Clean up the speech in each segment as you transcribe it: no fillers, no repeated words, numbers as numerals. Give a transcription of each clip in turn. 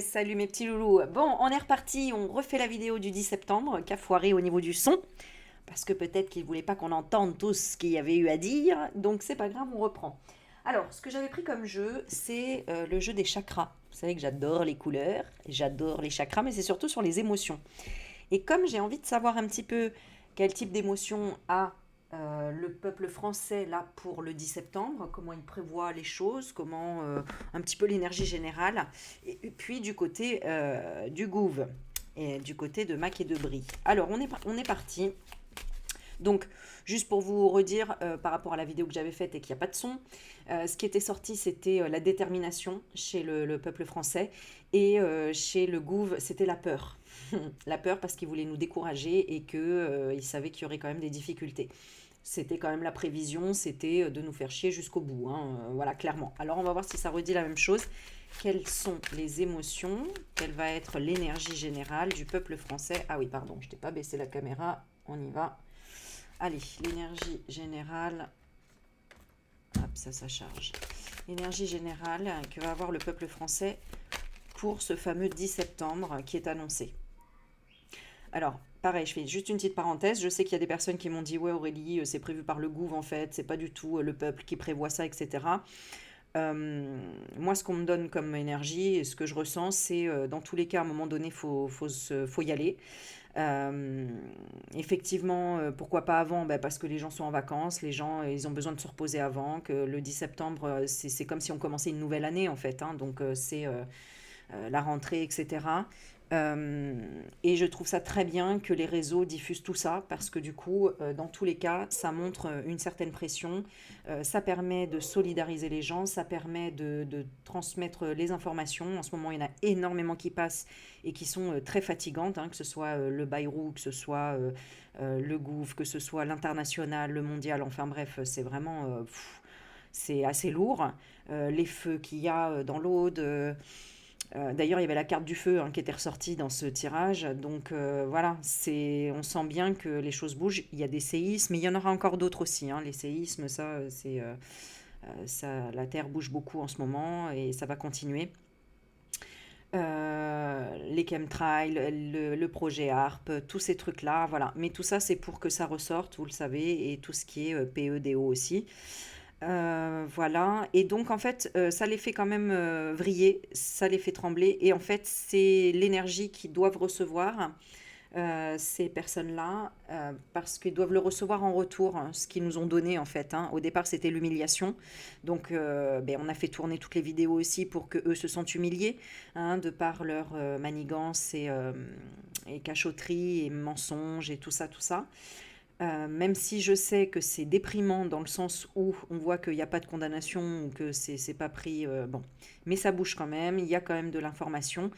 Salut mes petits loulous. Bon, on est reparti, on refait la vidéo du 10 septembre, qui a foiré au niveau du son, parce que peut-être qu'ils voulaient pas qu'on entende tout ce qu'il y avait eu à dire, donc c'est pas grave, on reprend. Alors, ce que j'avais pris comme jeu, c'est le jeu des chakras. Vous savez que j'adore les couleurs, j'adore les chakras, mais c'est surtout sur les émotions. Et comme j'ai envie de savoir un petit peu quel type d'émotion a le peuple français là pour le 10 septembre, comment il prévoit les choses, comment un petit peu l'énergie générale, et puis du côté du Gouv et du côté de Mac et de Brie. Alors on est parti. Donc, juste pour vous redire par rapport à la vidéo que j'avais faite et qu'il n'y a pas de son, ce qui était sorti, c'était la détermination chez le peuple français et chez le Gouv, c'était la peur. La peur parce qu'il voulait nous décourager et qu'il il savait qu'il y aurait quand même des difficultés. C'était quand même la prévision, c'était de nous faire chier jusqu'au bout, hein, voilà, clairement. Alors on va voir si ça redit la même chose. Quelles sont les émotions? Quelle va être l'énergie générale du peuple français? Ah oui, pardon, je t'ai pas baissé la caméra, on y va. Allez, l'énergie générale. Hop, ça charge. L'énergie générale que va avoir le peuple français pour ce fameux 10 septembre qui est annoncé. Alors, pareil, je fais juste une petite parenthèse. Je sais qu'il y a des personnes qui m'ont dit, ouais Aurélie, c'est prévu par le gouv en fait, c'est pas du tout le peuple qui prévoit ça, etc. Moi, ce qu'on me donne comme énergie et ce que je ressens, c'est dans tous les cas, à un moment donné, faut y aller. Euh, Effectivement, pourquoi pas avant? Ben, parce que les gens sont en vacances, les gens, ils ont besoin de se reposer avant, que le 10 septembre, c'est comme si on commençait une nouvelle année en fait, hein, donc c'est la rentrée, etc. Et je trouve ça très bien que les réseaux diffusent tout ça parce que du coup, dans tous les cas, ça montre une certaine pression, ça permet de solidariser les gens, ça permet de transmettre les informations. En ce moment, il y en a énormément qui passent et qui sont très fatigantes, hein, que ce soit le Bayrou, que ce soit le Gouv, que ce soit l'international, le mondial, enfin bref, c'est vraiment... c'est assez lourd. Les feux qu'il y a dans l'Aude. D'ailleurs, il y avait la carte du feu hein, qui était ressortie dans ce tirage. Donc voilà, on sent bien que les choses bougent. Il y a des séismes, mais il y en aura encore d'autres aussi, hein. Les séismes, la Terre bouge beaucoup en ce moment et ça va continuer. Les chemtrails, le projet ARP, tous ces trucs-là, voilà. Mais tout ça, c'est pour que ça ressorte, vous le savez, et tout ce qui est PEDO aussi. Voilà, et donc en fait, ça les fait quand même vriller, ça les fait trembler, et en fait, c'est l'énergie qu'ils doivent recevoir, ces personnes-là, parce qu'ils doivent le recevoir en retour, hein, ce qu'ils nous ont donné en fait, hein. Au départ, c'était l'humiliation, donc ben, on a fait tourner toutes les vidéos aussi pour que eux se sentent humiliés, hein, de par leur manigance et cachotterie et mensonges et tout ça, tout ça. Même si je sais que c'est déprimant dans le sens où on voit qu'il n'y a pas de condamnation ou que c'est pas pris, bon, mais ça bouge quand même, il y a quand même de l'information.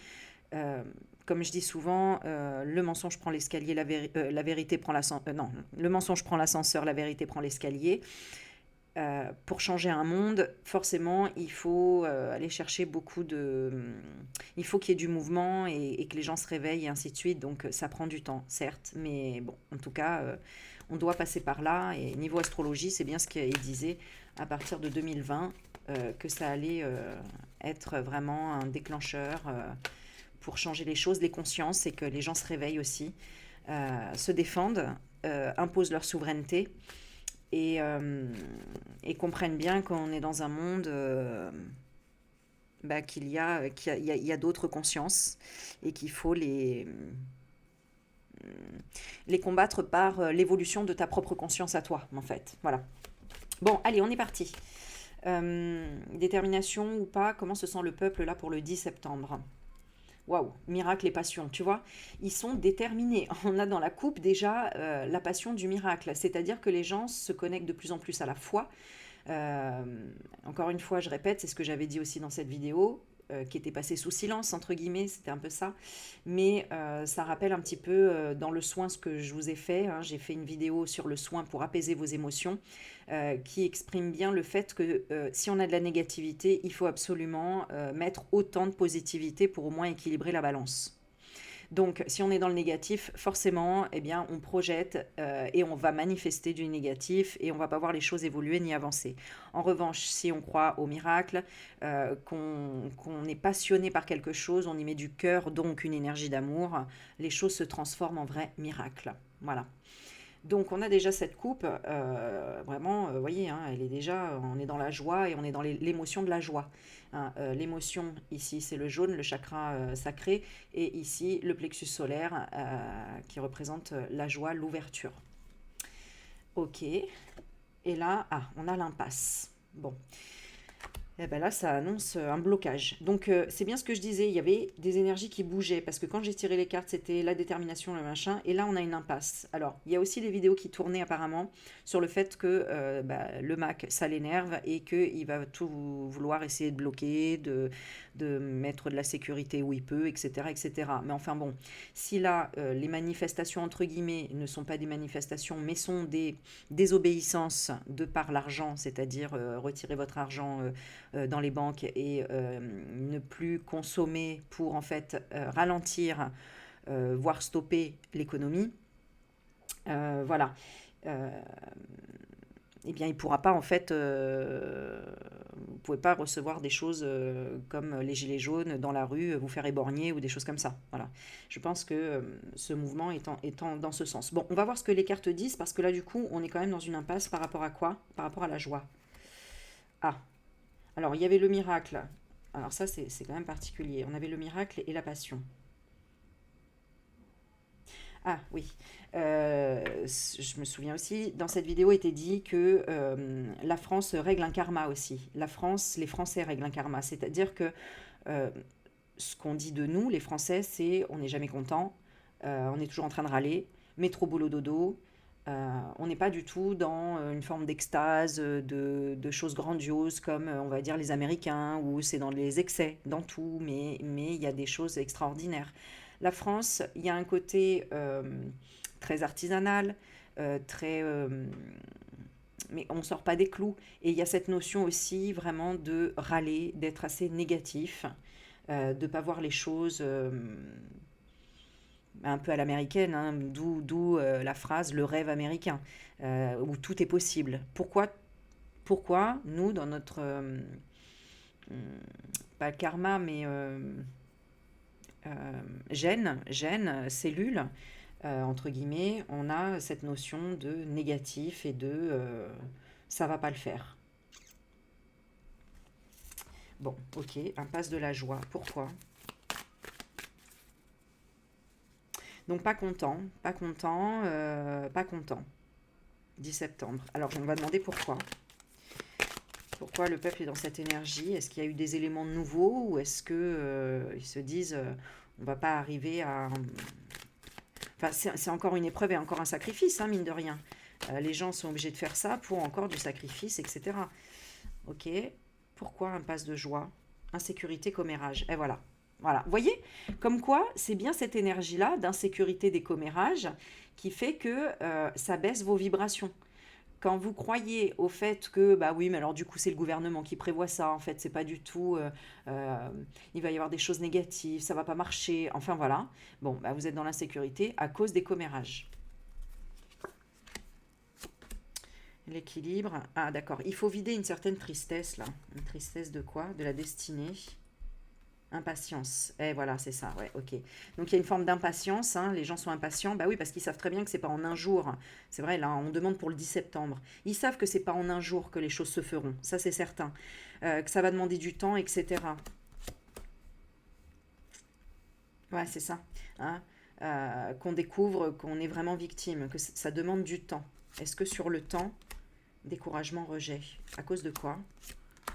Euh, Comme je dis souvent, le mensonge prend l'escalier, la vérité prend l'ascenseur. Non, le mensonge prend l'ascenseur, la vérité prend l'escalier. Pour changer un monde, forcément, il faut aller chercher beaucoup de... Il faut qu'il y ait du mouvement et que les gens se réveillent et ainsi de suite. Donc ça prend du temps, certes. Mais bon, en tout cas, on doit passer par là. Et niveau astrologie, c'est bien ce qu'il disait à partir de 2020, que ça allait être vraiment un déclencheur pour changer les choses, les consciences et que les gens se réveillent aussi, se défendent, imposent leur souveraineté et et comprennent bien qu'on est dans un monde bah, qu'il y a d'autres consciences et qu'il faut les combattre par l'évolution de ta propre conscience à toi, en fait. Voilà. Bon, allez, on est parti. Détermination ou pas, comment se sent le peuple là pour le 10 septembre? Waouh, miracle et passion, tu vois, ils sont déterminés. On a dans la coupe déjà la passion du miracle, c'est-à-dire que les gens se connectent de plus en plus à la foi. Euh, Encore une fois, je répète, c'est ce que j'avais dit aussi dans cette vidéo, qui était passée sous silence, entre guillemets, c'était un peu ça. Mais ça rappelle un petit peu dans le soin ce que je vous ai fait, hein. J'ai fait une vidéo sur le soin pour apaiser vos émotions, qui exprime bien le fait que si on a de la négativité, il faut absolument mettre autant de positivité pour au moins équilibrer la balance. Donc, si on est dans le négatif, forcément, eh bien, on projette et on va manifester du négatif et on va pas voir les choses évoluer ni avancer. En revanche, si on croit au miracle, qu'on est passionné par quelque chose, on y met du cœur, donc une énergie d'amour, les choses se transforment en vrai miracle. Voilà. Donc on a déjà cette coupe, vraiment, vous voyez, hein, elle est déjà, on est dans la joie et on est dans l'émotion de la joie. Hein. L'émotion ici c'est le jaune, le chakra sacré, et ici le plexus solaire qui représente la joie, l'ouverture. Ok, et là, ah, on a l'impasse. Bon, eh ben là, ça annonce un blocage. Donc, c'est bien ce que je disais, il y avait des énergies qui bougeaient, parce que quand j'ai tiré les cartes, c'était la détermination, le machin, et là, on a une impasse. Alors, il y a aussi des vidéos qui tournaient apparemment sur le fait que le Mac, ça l'énerve, et qu'il va tout vouloir essayer de bloquer, de mettre de la sécurité où il peut, etc., etc. Mais enfin bon, si là, les manifestations, entre guillemets, ne sont pas des manifestations, mais sont des désobéissances de par l'argent, c'est-à-dire retirer votre argent dans les banques et ne plus consommer pour en fait ralentir, voire stopper l'économie, voilà. Euh, eh bien, il ne pourra pas, en fait, vous ne pouvez pas recevoir des choses comme les gilets jaunes dans la rue, vous faire éborgner ou des choses comme ça. Voilà. Je pense que ce mouvement étant dans ce sens. Bon, on va voir ce que les cartes disent, parce que là, du coup, on est quand même dans une impasse par rapport à quoi? Par rapport à la joie. Ah, alors, il y avait le miracle. Alors ça, c'est quand même particulier. On avait le miracle et la passion. Ah oui, je me souviens aussi, dans cette vidéo était dit que la France règle un karma aussi. La France, les Français règlent un karma. C'est-à-dire que euh, ce qu'on dit de nous, les Français, c'est on n'est jamais content, on est toujours en train de râler, métro boulot dodo. On n'est pas du tout dans une forme d'extase, de choses grandioses comme on va dire les Américains, où c'est dans les excès, dans tout, mais il y a des choses extraordinaires. La France, il y a un côté très artisanal, très, mais on ne sort pas des clous. Et il y a cette notion aussi vraiment de râler, d'être assez négatif, de ne pas voir les choses un peu à l'américaine, hein, d'où la phrase le rêve américain, où tout est possible. Pourquoi nous, dans notre, pas karma, mais cellule, entre guillemets, on a cette notion de négatif et de ça va pas le faire. Bon, ok, impasse de la joie. Pourquoi? Donc pas content, pas content, pas content. 10 septembre. Alors on va demander pourquoi. Pourquoi le peuple est dans cette énergie? Est-ce qu'il y a eu des éléments nouveaux ou est-ce que ils se disent on va pas arriver à... Enfin, c'est encore une épreuve et encore un sacrifice, hein, mine de rien. Les gens sont obligés de faire ça pour encore du sacrifice, etc. Ok. Pourquoi impasse de joie? Insécurité, commérage. Et voilà. Voilà. Vous voyez? Comme quoi, c'est bien cette énergie-là d'insécurité des commérages qui fait que ça baisse vos vibrations. Quand vous croyez au fait que, bah oui, mais alors du coup, c'est le gouvernement qui prévoit ça, en fait, c'est pas du tout, il va y avoir des choses négatives, ça va pas marcher, enfin voilà. Bon, bah vous êtes dans l'insécurité à cause des commérages. L'équilibre. Ah, d'accord. Il faut vider une certaine tristesse, là. Une tristesse de quoi? De la destinée. Impatience. Eh voilà, c'est ça, ouais, ok. Donc il y a une forme d'impatience, hein, les gens sont impatients, bah oui, parce qu'ils savent très bien que c'est pas en un jour. C'est vrai, là, on demande pour le 10 septembre. Ils savent que c'est pas en un jour que les choses se feront, ça c'est certain. Que ça va demander du temps, etc. Ouais, c'est ça. Hein. Qu'on découvre qu'on est vraiment victime, que ça demande du temps. Est-ce que sur le temps, découragement, rejet? À cause de quoi?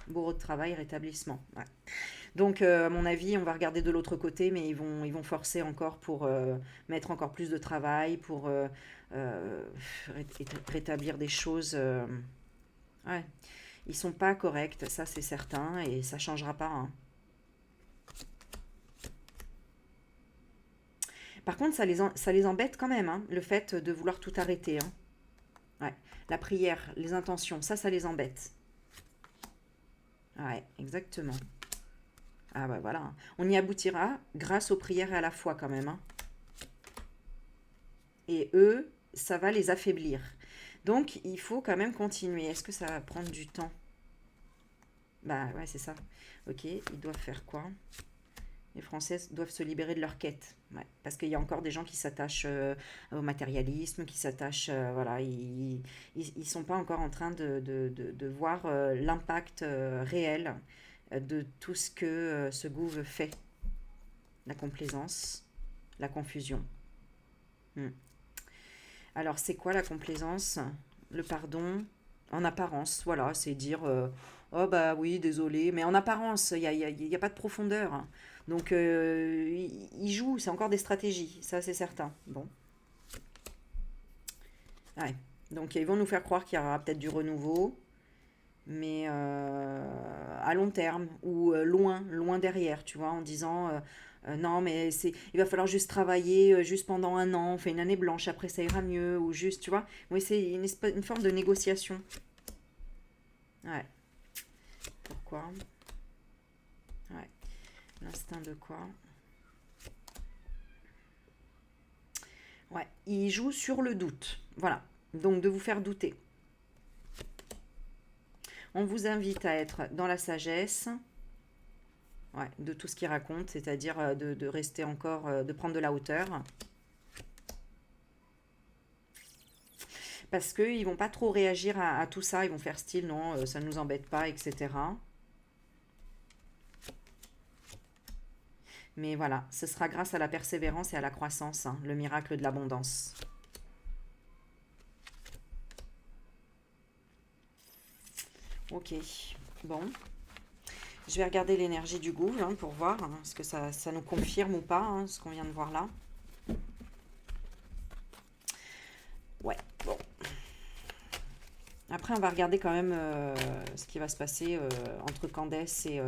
Bourreau de travail, rétablissement. Ouais. Donc, à mon avis, on va regarder de l'autre côté, mais ils vont forcer encore pour mettre encore plus de travail, pour euh, rétablir des choses. Ouais, ils sont pas corrects, ça c'est certain, et ça changera pas. Hein. Par contre, ça les embête quand même, hein, le fait de vouloir tout arrêter. Hein. Ouais. La prière, les intentions, ça les embête. Ouais, exactement. Ah bah voilà. On y aboutira grâce aux prières et à la foi quand même. Hein. Et eux, ça va les affaiblir. Donc, il faut quand même continuer. Est-ce que ça va prendre du temps? Bah ouais, c'est ça. Ok, ils doivent faire quoi? Les Français doivent se libérer de leur quête. Ouais, parce qu'il y a encore des gens qui s'attachent au matérialisme, qui s'attachent, voilà, ils sont pas encore en train de voir l'impact réel de tout ce que ce gouv fait. La complaisance, la confusion. Hmm. Alors, c'est quoi la complaisance? Le pardon, en apparence, voilà, c'est dire oh bah oui, désolé, mais en apparence, il y a pas de profondeur, hein. Donc, il joue, c'est encore des stratégies, ça c'est certain. Bon, ouais. Donc, ils vont nous faire croire qu'il y aura peut-être du renouveau, mais à long terme ou loin, loin derrière, tu vois, en disant non, mais il va falloir juste travailler juste pendant un an, on fait une année blanche, après ça ira mieux, ou juste, tu vois. Oui, c'est une forme de négociation. Ouais. Pourquoi? Ouais. L'instinct de quoi? Ouais. Il joue sur le doute. Voilà. Donc de vous faire douter. On vous invite à être dans la sagesse, ouais, de tout ce qu'il raconte, c'est-à-dire de rester encore, de prendre de la hauteur. Parce qu'ils ne vont pas trop réagir à tout ça, ils vont faire style, non, ça ne nous embête pas, etc. Mais voilà, ce sera grâce à la persévérance et à la croissance, hein, le miracle de l'abondance. Ok, bon. Je vais regarder l'énergie du gouffre hein, pour voir hein, ce que ça nous confirme ou pas, hein, ce qu'on vient de voir là. Ouais, bon. Après, on va regarder quand même ce qui va se passer entre Candace et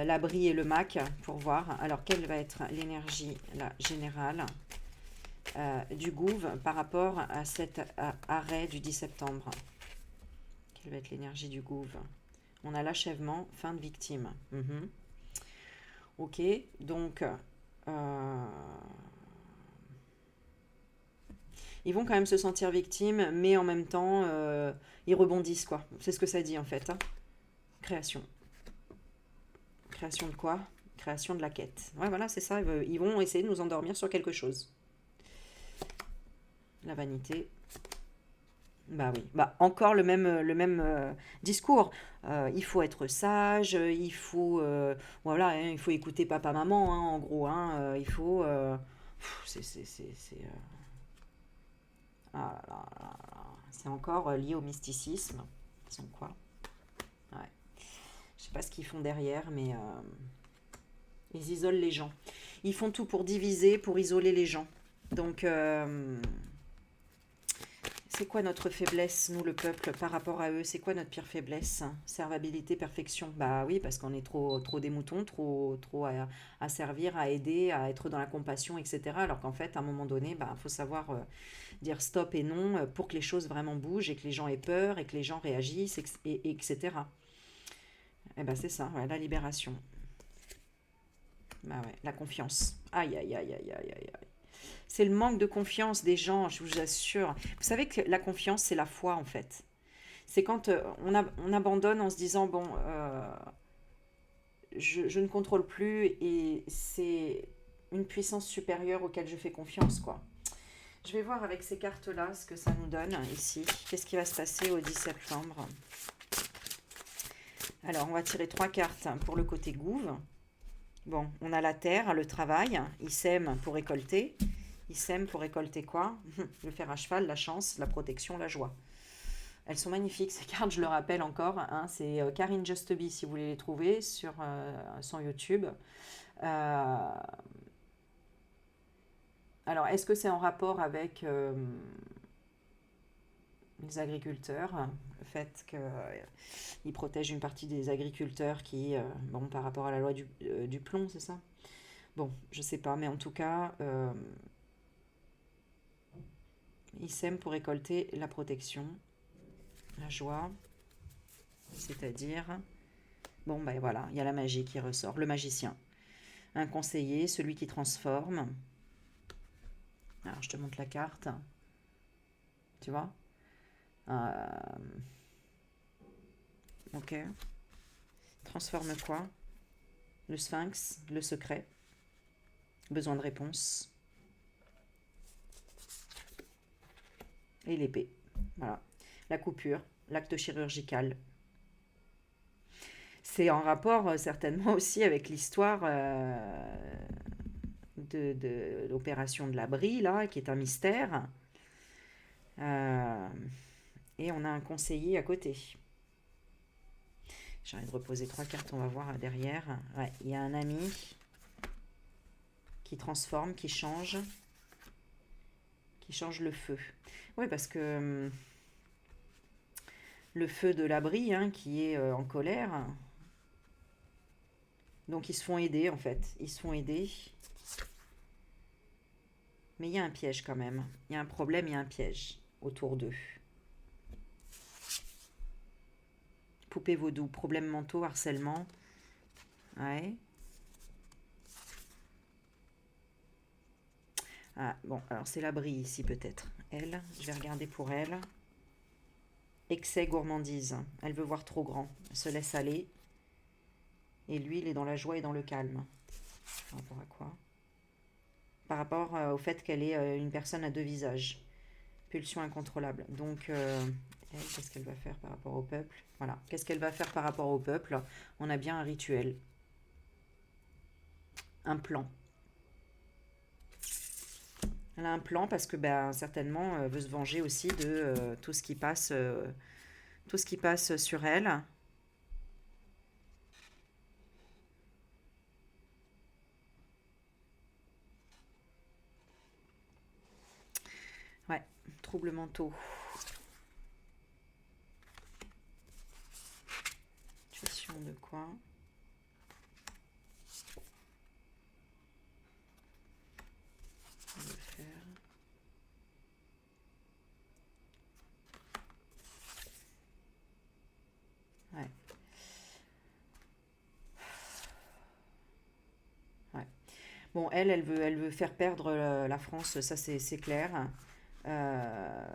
l'abri et le Mac pour voir. Alors, quelle va être l'énergie générale du gouv par rapport à cet arrêt du 10 septembre? Quelle va être l'énergie du gouv? On a l'achèvement, fin de victime. Ok, donc ils vont quand même se sentir victimes, mais en même temps, ils rebondissent, quoi. C'est ce que ça dit, en fait. Hein. Création. Création de quoi? Création de la quête. Ouais, voilà, c'est ça. Ils vont essayer de nous endormir sur quelque chose. La vanité. Bah oui, bah encore le même discours. Il faut être sage, il faut voilà, hein, il faut écouter papa maman, hein, en gros, hein, il faut ah là là là là. C'est encore lié au mysticisme. Ils sont quoi? Ouais. Je sais pas ce qu'ils font derrière, mais ils isolent les gens. Ils font tout pour diviser, pour isoler les gens. Donc c'est quoi notre faiblesse, nous, le peuple, par rapport à eux? C'est quoi notre pire faiblesse? Servabilité, perfection. Bah oui, parce qu'on est trop des moutons, trop à servir, à aider, à être dans la compassion, etc. Alors qu'en fait, à un moment donné, bah, faut savoir dire stop et non pour que les choses vraiment bougent et que les gens aient peur et que les gens réagissent, etc. Et ben c'est ça, ouais, la libération. Bah ouais, la confiance. Aïe, aïe, aïe, aïe, aïe, aïe. C'est le manque de confiance des gens, je vous assure. Vous savez que la confiance, c'est la foi, en fait. C'est quand on abandonne en se disant, bon, je ne contrôle plus et c'est une puissance supérieure auquel je fais confiance, quoi. Je vais voir avec ces cartes-là ce que ça nous donne ici. Qu'est-ce qui va se passer au 10 septembre? Alors, on va tirer 3 cartes pour le côté gouve. Bon, on a la terre, le travail. Il sème pour récolter. Il sème pour récolter quoi? Le fer à cheval, la chance, la protection, la joie. Elles sont magnifiques, ces cartes, je le rappelle encore. Hein, c'est Karine Justeby, si vous voulez les trouver, sur son YouTube. Alors, est-ce que c'est en rapport avec les agriculteurs? Le fait qu'ils protègent une partie des agriculteurs qui, bon, par rapport à la loi du plomb, c'est ça? Bon, je sais pas, mais en tout cas, ils sèment pour récolter la protection, la joie, c'est-à-dire, bon, ben voilà, il y a la magie qui ressort, le magicien, un conseiller, celui qui transforme, Alors, je te montre la carte. Tu vois? Euh, ok. Transforme quoi? Le sphinx, le secret. Besoin de réponse. Et l'épée. Voilà. La coupure, l'acte chirurgical. C'est en rapport certainement aussi avec l'histoire de l'opération de la Brie, là, qui est un mystère. Euh, et on a un conseiller à côté. J'ai envie de reposer 3 cartes, on va voir derrière. Ouais, il y a un ami qui transforme, qui change le feu. Oui, parce que le feu de la Brie, hein, qui est en colère. Donc ils se font aider en fait. Ils se font aider. Mais il y a un piège quand même. Il y a un problème, il y a un piège autour d'eux. Poupée vaudou, problèmes mentaux, harcèlement. Ouais. Ah, bon, alors c'est la Brie ici peut-être. Elle, je vais regarder pour elle. Excès, gourmandise. Elle veut voir trop grand. Elle se laisse aller. Et lui, il est dans la joie et dans le calme. Par rapport à quoi? Par rapport au fait qu'elle est une personne à deux visages. Pulsion incontrôlable. Donc, elle, qu'est-ce qu'elle va faire par rapport au peuple? Voilà. Qu'est-ce qu'elle va faire par rapport au peuple? On a bien un rituel. Un plan. Elle a un plan parce que ben, certainement veut se venger aussi de tout ce qui passe sur elle. Ouais, troubles mentaux. Situation de quoi? On va faire. Ouais. Ouais. Bon, elle veut faire perdre la France, ça c'est clair. Euh,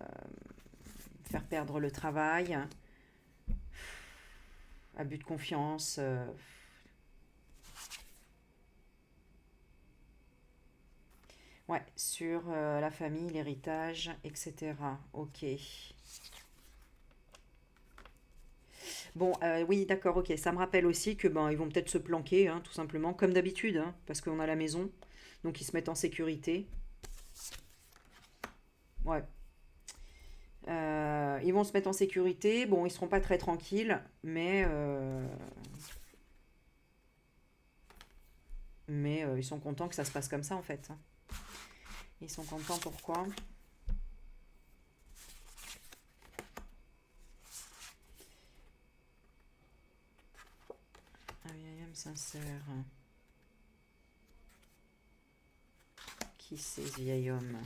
faire perdre le travail, abus de confiance. Ouais, sur la famille, l'héritage, etc. Ok. Bon, oui, d'accord, ok. Ça me rappelle aussi que ben ils vont peut-être se planquer, hein, tout simplement, comme d'habitude, hein, parce qu'on a la maison, donc ils se mettent en sécurité. Ouais. Ils vont se mettre en sécurité. Bon, ils seront pas très tranquilles, mais ils sont contents que ça se passe comme ça en fait, hein. Ils sont contents pourquoi? Un vieil homme sincère. Qui c'est ce vieil homme?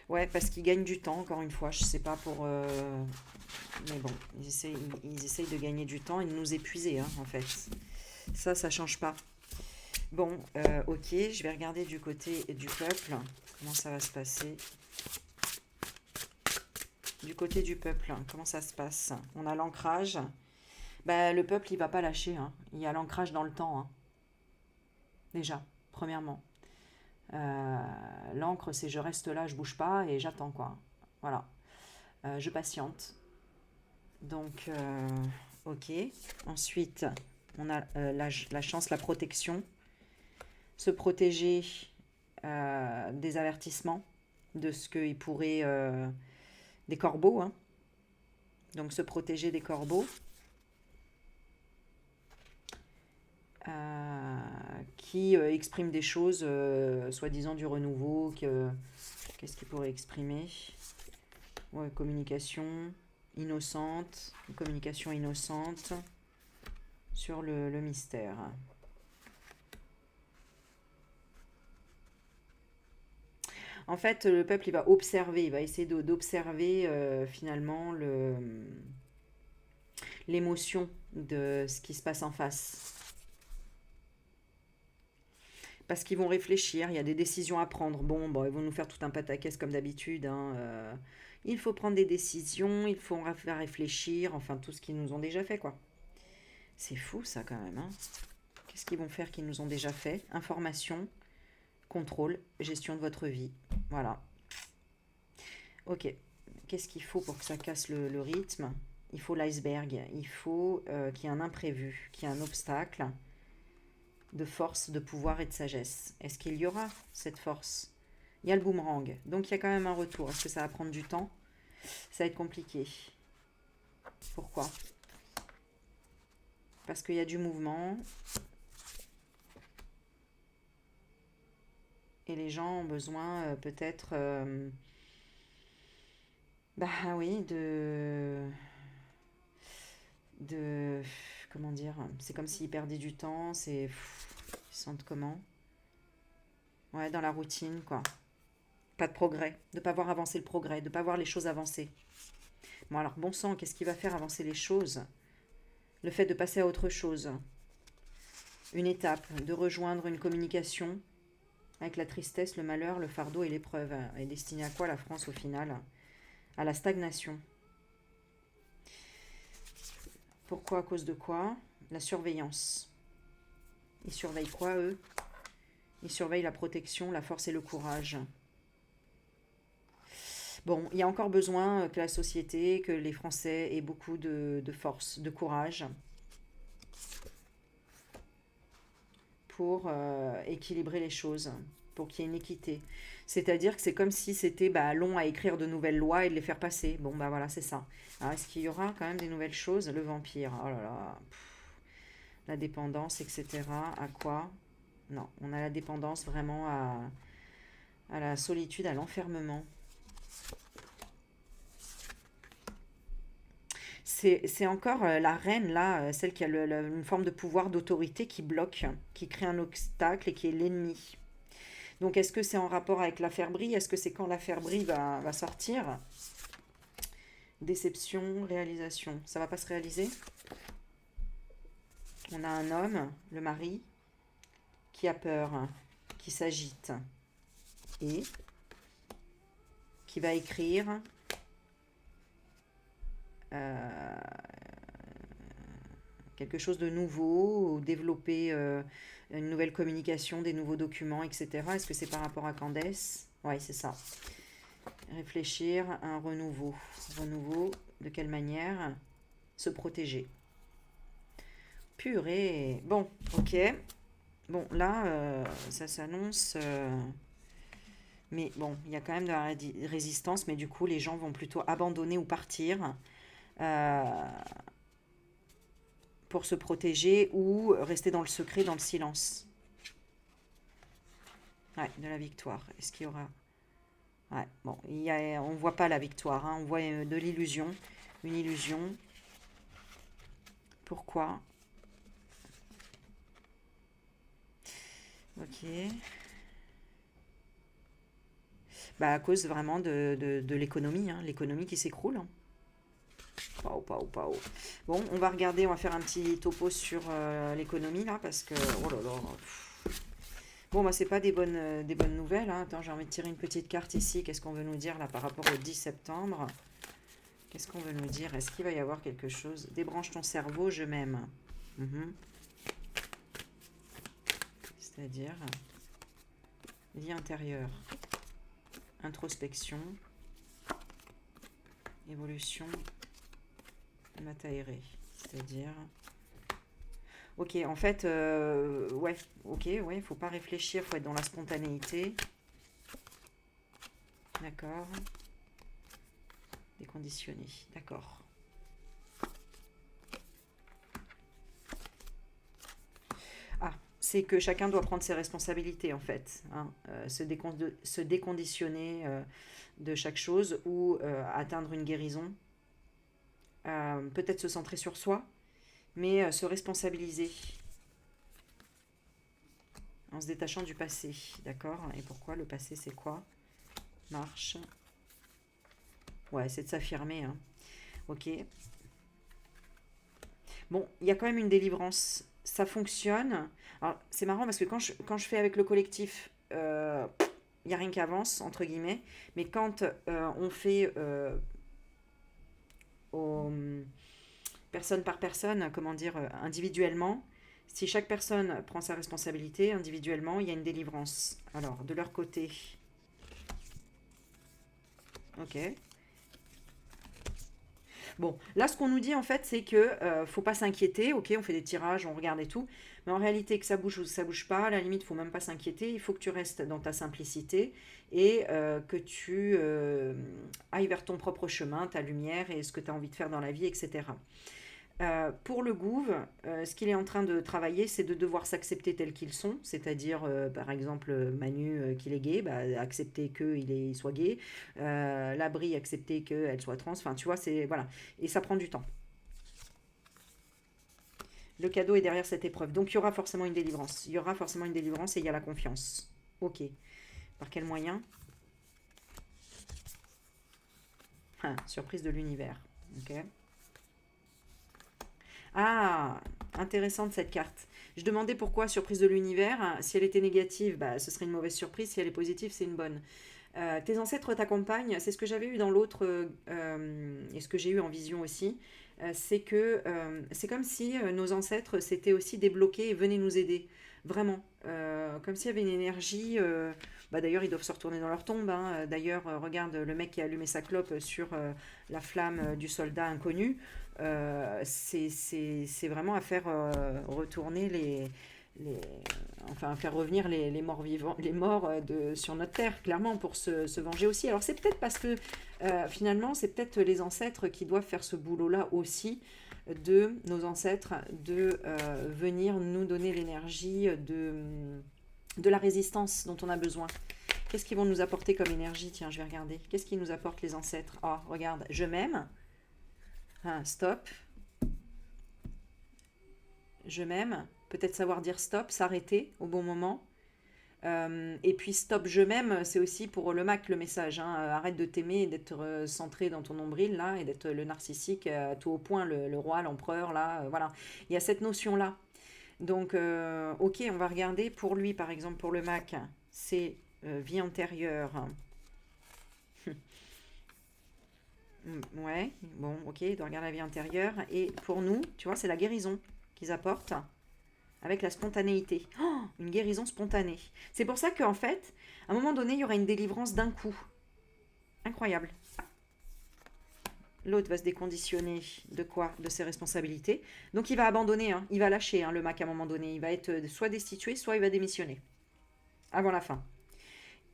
Ouais, parce qu'ils gagnent du temps, encore une fois. Je sais pas pour. Mais bon, ils essayent de gagner du temps et de nous épuiser, hein, en fait. Ça change pas. Bon, ok, je vais regarder du côté du peuple. Comment ça va se passer? Du côté du peuple, comment ça se passe? On a l'ancrage. Bah, le peuple, il va pas lâcher, hein. Il y a l'ancrage dans le temps, hein. Déjà, premièrement. L'encre, c'est je reste là, je bouge pas et j'attends, quoi. Voilà. Je patiente. Donc, ok. Ensuite, on a la chance, la protection. Se protéger des avertissements, de ce qu'il pourrait... des corbeaux, hein. Donc, se protéger des corbeaux. Qui expriment des choses, soi-disant du renouveau. Qu'est-ce qu'il pourrait exprimer? Ouais, communication innocente. Communication innocente sur le mystère. En fait, le peuple, il va observer, il va essayer d'observer finalement l'émotion de ce qui se passe en face. Parce qu'ils vont réfléchir, il y a des décisions à prendre. Bon, ils vont nous faire tout un pataquès comme d'habitude, hein, il faut prendre des décisions, il faut faire réfléchir, enfin tout ce qu'ils nous ont déjà fait, quoi. C'est fou ça quand même, hein. Qu'est-ce qu'ils vont faire qu'ils nous ont déjà fait? Information, contrôle, gestion de votre vie. Voilà. Ok. Qu'est-ce qu'il faut pour que ça casse le rythme? Il faut l'iceberg. Il faut qu'il y ait un imprévu, qu'il y ait un obstacle de force, de pouvoir et de sagesse. Est-ce qu'il y aura cette force? Il y a le boomerang. Donc il y a quand même un retour. Est-ce que ça va prendre du temps? Ça va être compliqué. Pourquoi? Parce qu'il y a du mouvement. Et les gens ont besoin peut-être... bah oui, de... Comment dire? C'est comme s'ils perdaient du temps. Ils se sentent comment? Ouais, dans la routine, quoi. Pas de progrès. De ne pas voir avancer le progrès. De ne pas voir les choses avancer. Bon, alors, bon sang, qu'est-ce qui va faire avancer les choses? Le fait de passer à autre chose. Une étape, de rejoindre une communication avec la tristesse, le malheur, le fardeau et l'épreuve. Est destinée à quoi la France au final? À la stagnation. Pourquoi? À cause de quoi? La surveillance. Ils surveillent quoi, eux? Ils surveillent la protection, la force et le courage. Bon, il y a encore besoin que la société, que les Français aient beaucoup de force, de courage pour équilibrer les choses, pour qu'il y ait une équité. C'est-à-dire que c'est comme si c'était long à écrire de nouvelles lois et de les faire passer. Bon, voilà, c'est ça. Alors, est-ce qu'il y aura quand même des nouvelles choses? Le vampire, oh là là, la dépendance, etc. À quoi? Non, on a la dépendance vraiment à la solitude, à l'enfermement. C'est encore la reine, là, celle qui a une forme de pouvoir, d'autorité qui bloque, qui crée un obstacle et qui est l'ennemi. Donc, est-ce que c'est en rapport avec l'affaire Brie? Est-ce que c'est quand l'affaire Brie va sortir? Déception, réalisation. Ça va pas se réaliser? On a un homme, le mari, qui a peur, qui s'agite et qui va écrire quelque chose de nouveau, ou développer une nouvelle communication, des nouveaux documents, etc. Est-ce que c'est par rapport à Candace? Oui, c'est ça. Réfléchir à un renouveau. Renouveau, de quelle manière? Se protéger. Purée. Bon, ok. Bon, là, ça s'annonce... mais bon, il y a quand même de la résistance, mais du coup, les gens vont plutôt abandonner ou partir pour se protéger ou rester dans le secret, dans le silence. Ouais, de la victoire. Est-ce qu'il y aura... Ouais, bon, on ne voit pas la victoire, hein, on voit de l'illusion. Une illusion. Pourquoi? Ok. À cause vraiment de l'économie, hein, l'économie qui s'écroule. Hein. Pao, pao, pao. Bon, on va regarder, on va faire un petit topo sur l'économie là, parce que, oh là là. Bon, c'est pas des bonnes nouvelles. Hein. Attends, j'ai envie de tirer une petite carte ici. Qu'est-ce qu'on veut nous dire là par rapport au 10 septembre? Qu'est-ce qu'on veut nous dire? Est-ce qu'il va y avoir quelque chose? Débranche ton cerveau, je m'aime. C'est-à-dire, vie intérieure, introspection, évolution, mataéré. C'est-à-dire... Ok, en fait, ouais, ok, ouais, faut pas réfléchir, faut être dans la spontanéité. D'accord. Déconditionné, d'accord. Ah, c'est que chacun doit prendre ses responsabilités, en fait. Hein, se déconditionner de chaque chose ou atteindre une guérison. Peut-être se centrer sur soi, mais se responsabiliser en se détachant du passé, d'accord? Et pourquoi? Le passé, c'est quoi? Marche. Ouais, c'est de s'affirmer, hein. Ok. Bon, il y a quand même une délivrance ça fonctionne. Alors, c'est marrant parce que quand je fais avec le collectif, il n'y a rien qui avance, entre guillemets. Mais quand on fait au, personne par personne, comment dire, individuellement, si chaque personne prend sa responsabilité individuellement, il y a une délivrance. Alors, de leur côté, ok. Bon, là, ce qu'on nous dit en fait, c'est que faut pas s'inquiéter. Ok, on fait des tirages, on regarde et tout, mais en réalité, que ça bouge ou ça bouge pas, à la limite, faut même pas s'inquiéter. Il faut que tu restes dans ta simplicité et que tu ailles vers ton propre chemin, ta lumière et ce que tu as envie de faire dans la vie, etc. Pour le Gouv, ce qu'il est en train de travailler, c'est de devoir s'accepter tels qu'ils sont, c'est-à-dire, par exemple, Manu, qu'il est gay, bah, accepter qu'il soit gay, Labri, accepter qu'elle soit trans, enfin, tu vois, c'est, voilà, et ça prend du temps. Le cadeau est derrière cette épreuve, donc il y aura forcément une délivrance, il y aura forcément une délivrance et il y a la confiance. Ok, par quel moyen? Ah, surprise de l'univers, ok. Ah, intéressante cette carte. Je demandais pourquoi surprise de l'univers. Si elle était négative, bah, ce serait une mauvaise surprise. Si elle est positive, c'est une bonne. Tes ancêtres t'accompagnent. C'est ce que j'avais eu dans l'autre et ce que j'ai eu en vision aussi. C'est que c'est comme si nos ancêtres s'étaient aussi débloqués et venaient nous aider. Vraiment. Comme s'il y avait une énergie. Bah, d'ailleurs, ils doivent se retourner dans leur tombe, hein. D'ailleurs, regarde le mec qui a allumé sa clope sur la flamme du soldat inconnu. C'est vraiment à faire retourner les, enfin à faire revenir les morts vivants, les morts sur notre terre, clairement, pour se venger aussi. Alors c'est peut-être parce que finalement, c'est peut-être les ancêtres qui doivent faire ce boulot-là aussi, de nos ancêtres, de venir nous donner l'énergie de la résistance dont on a besoin. Qu'est-ce qu'ils vont nous apporter comme énergie? Tiens, je vais regarder. Qu'est-ce qu'ils nous apportent les ancêtres? Ah, regarde, je m'aime. Ah, stop. Je m'aime. Peut-être savoir dire stop, s'arrêter au bon moment. Et puis stop, je m'aime, c'est aussi pour le Mac le message, hein. Arrête de t'aimer et d'être centré dans ton nombril là, et d'être le narcissique tout au point, le roi, l'empereur là, voilà. Il y a cette notion-là. Donc, ok, on va regarder pour lui, par exemple, pour le Mac, c'est vie antérieure. Ouais, bon, ok, il doit regarder la vie antérieure. Et pour nous, tu vois, c'est la guérison qu'ils apportent avec la spontanéité. Oh, une guérison spontanée. C'est pour ça qu'en fait, à un moment donné, il y aura une délivrance d'un coup. Incroyable. L'autre va se déconditionner de quoi? De ses responsabilités. Donc il va abandonner, hein. Il va lâcher, hein, le Mac à un moment donné. Il va être soit destitué, soit il va démissionner. Avant la fin.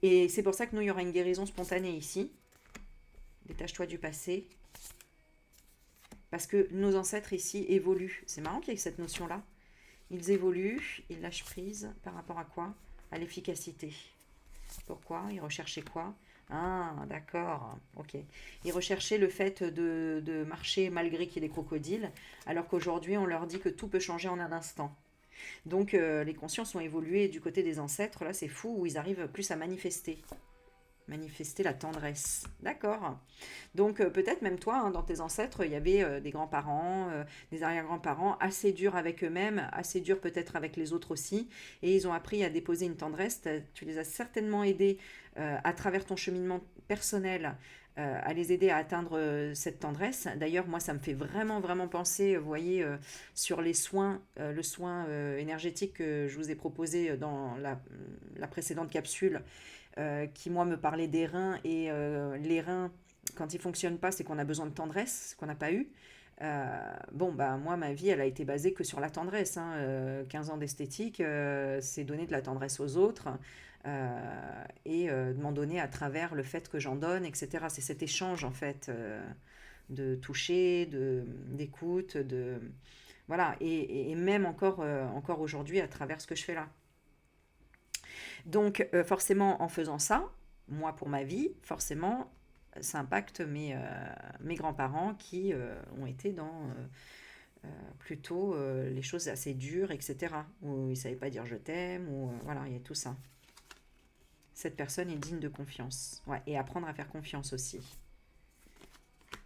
Et c'est pour ça que nous, il y aura une guérison spontanée ici. Détache-toi du passé. Parce que nos ancêtres ici évoluent. C'est marrant qu'il y ait cette notion-là. Ils évoluent, ils lâchent prise par rapport à quoi? À l'efficacité. Pourquoi? Ils recherchaient quoi? Ah, d'accord, ok. Ils recherchaient le fait de marcher malgré qu'il y ait des crocodiles, alors qu'aujourd'hui on leur dit que tout peut changer en un instant. Donc les consciences ont évolué du côté des ancêtres, là c'est fou, où ils arrivent plus à manifester. Manifester la tendresse. D'accord. Donc peut-être même toi, hein, dans tes ancêtres, il y avait des grands-parents, des arrière-grands-parents assez durs avec eux-mêmes, assez durs peut-être avec les autres aussi, et ils ont appris à déposer une tendresse. Tu les as certainement aidés à travers ton cheminement personnel à les aider à atteindre cette tendresse. D'ailleurs, moi, ça me fait vraiment, vraiment penser, vous voyez, sur les soins, le soin énergétique que je vous ai proposé dans la précédente capsule, qui, moi, me parlait des reins. Et les reins, quand ils ne fonctionnent pas, c'est qu'on a besoin de tendresse, qu'on n'a pas eu. Bon, bah, moi, ma vie, elle a été basée que sur la tendresse, hein. 15 ans d'esthétique, c'est donner de la tendresse aux autres et de m'en donner à travers le fait que j'en donne, etc. C'est cet échange, en fait, de toucher, d'écoute, voilà, et même encore aujourd'hui à travers ce que je fais là. Donc, forcément, en faisant ça, moi, pour ma vie, forcément, ça impacte mes grands-parents qui ont été dans plutôt les choses assez dures, etc. Où ils ne savaient pas dire je t'aime, ou voilà, il y a tout ça. Cette personne est digne de confiance. Ouais, et apprendre à faire confiance aussi.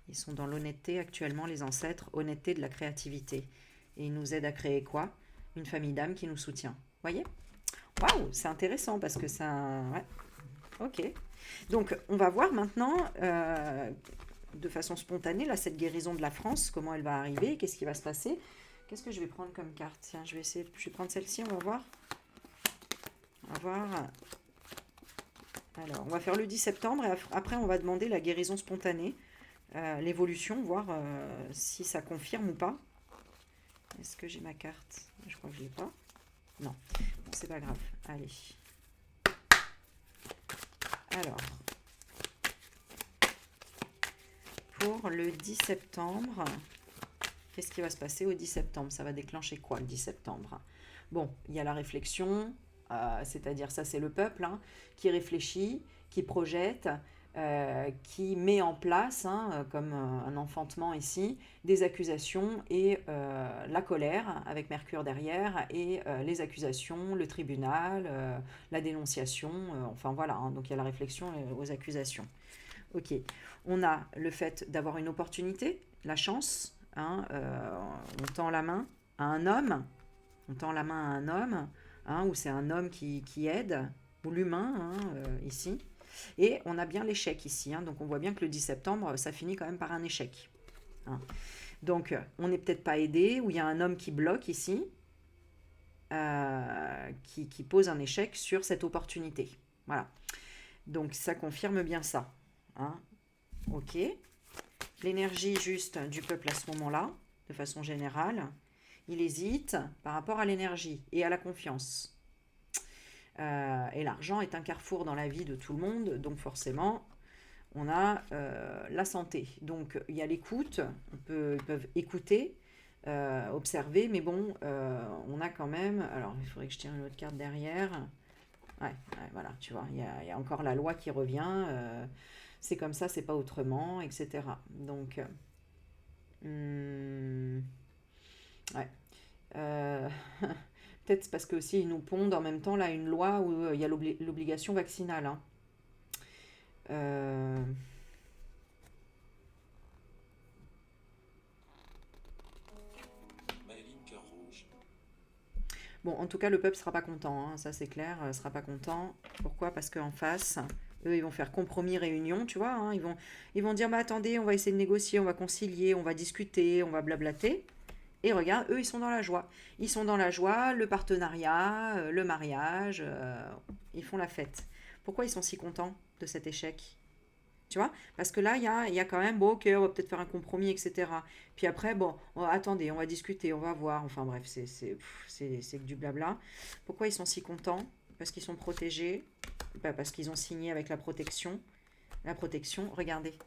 Ils sont dans l'honnêteté actuellement, les ancêtres, honnêteté de la créativité. Et ils nous aident à créer quoi? Une famille d'âmes qui nous soutient. Voyez? Waouh, c'est intéressant parce que ça... Ouais, ok. Donc, on va voir maintenant, de façon spontanée, là, cette guérison de la France, comment elle va arriver, qu'est-ce qui va se passer. Qu'est-ce que je vais prendre comme carte? Tiens, je vais prendre celle-ci, on va voir. On va voir. Alors, on va faire le 10 septembre et après, on va demander la guérison spontanée, l'évolution, voir si ça confirme ou pas. Est-ce que j'ai ma carte? Je crois que je l'ai pas. Non, bon, c'est pas grave. Allez. Alors, pour le 10 septembre, qu'est-ce qui va se passer au 10 septembre? Ça va déclencher quoi le 10 septembre? Bon, il y a la réflexion, c'est-à-dire ça c'est le peuple qui réfléchit, qui projette, qui met en place, comme un enfantement ici, des accusations et la colère avec Mercure derrière et les accusations, le tribunal, la dénonciation, enfin voilà, donc il y a la réflexion aux accusations. Ok, on a le fait d'avoir une opportunité, la chance, on tend la main à un homme, ou c'est un homme qui aide, ou l'humain, ici. Et on a bien l'échec ici, donc on voit bien que le 10 septembre, ça finit quand même par un échec. Donc, on n'est peut-être pas aidé, ou il y a un homme qui bloque ici, qui pose un échec sur cette opportunité. Voilà. Donc, ça confirme bien ça. Ok. L'énergie juste du peuple à ce moment-là, de façon générale, il hésite par rapport à l'énergie et à la confiance. Et l'argent est un carrefour dans la vie de tout le monde, donc forcément, on a la santé. Donc, il y a l'écoute, ils peuvent écouter, observer, mais bon, on a quand même... Alors, il faudrait que je tire une autre carte derrière. Ouais, voilà, tu vois, il y a encore la loi qui revient, c'est comme ça, c'est pas autrement, etc. Donc, ouais. Peut-être parce que aussi ils nous pondent en même temps là une loi où il y a l'obligation vaccinale. Bon, en tout cas, le peuple sera pas content, ça c'est clair, sera pas content. Pourquoi? Parce qu'en face, eux, ils vont faire compromis, réunion, tu vois, ils vont dire, bah attendez, on va essayer de négocier, on va concilier, on va discuter, on va blablater. Et regarde, eux, ils sont dans la joie. Ils sont dans la joie, le partenariat, le mariage, ils font la fête. Pourquoi ils sont si contents de cet échec? Tu vois? Parce que là, il y a quand même, bon, ok, on va peut-être faire un compromis, etc. Puis après, bon, attendez, on va discuter, on va voir. Enfin bref, c'est que du blabla. Pourquoi ils sont si contents? Parce qu'ils sont protégés, parce qu'ils ont signé avec la protection. La protection, regardez.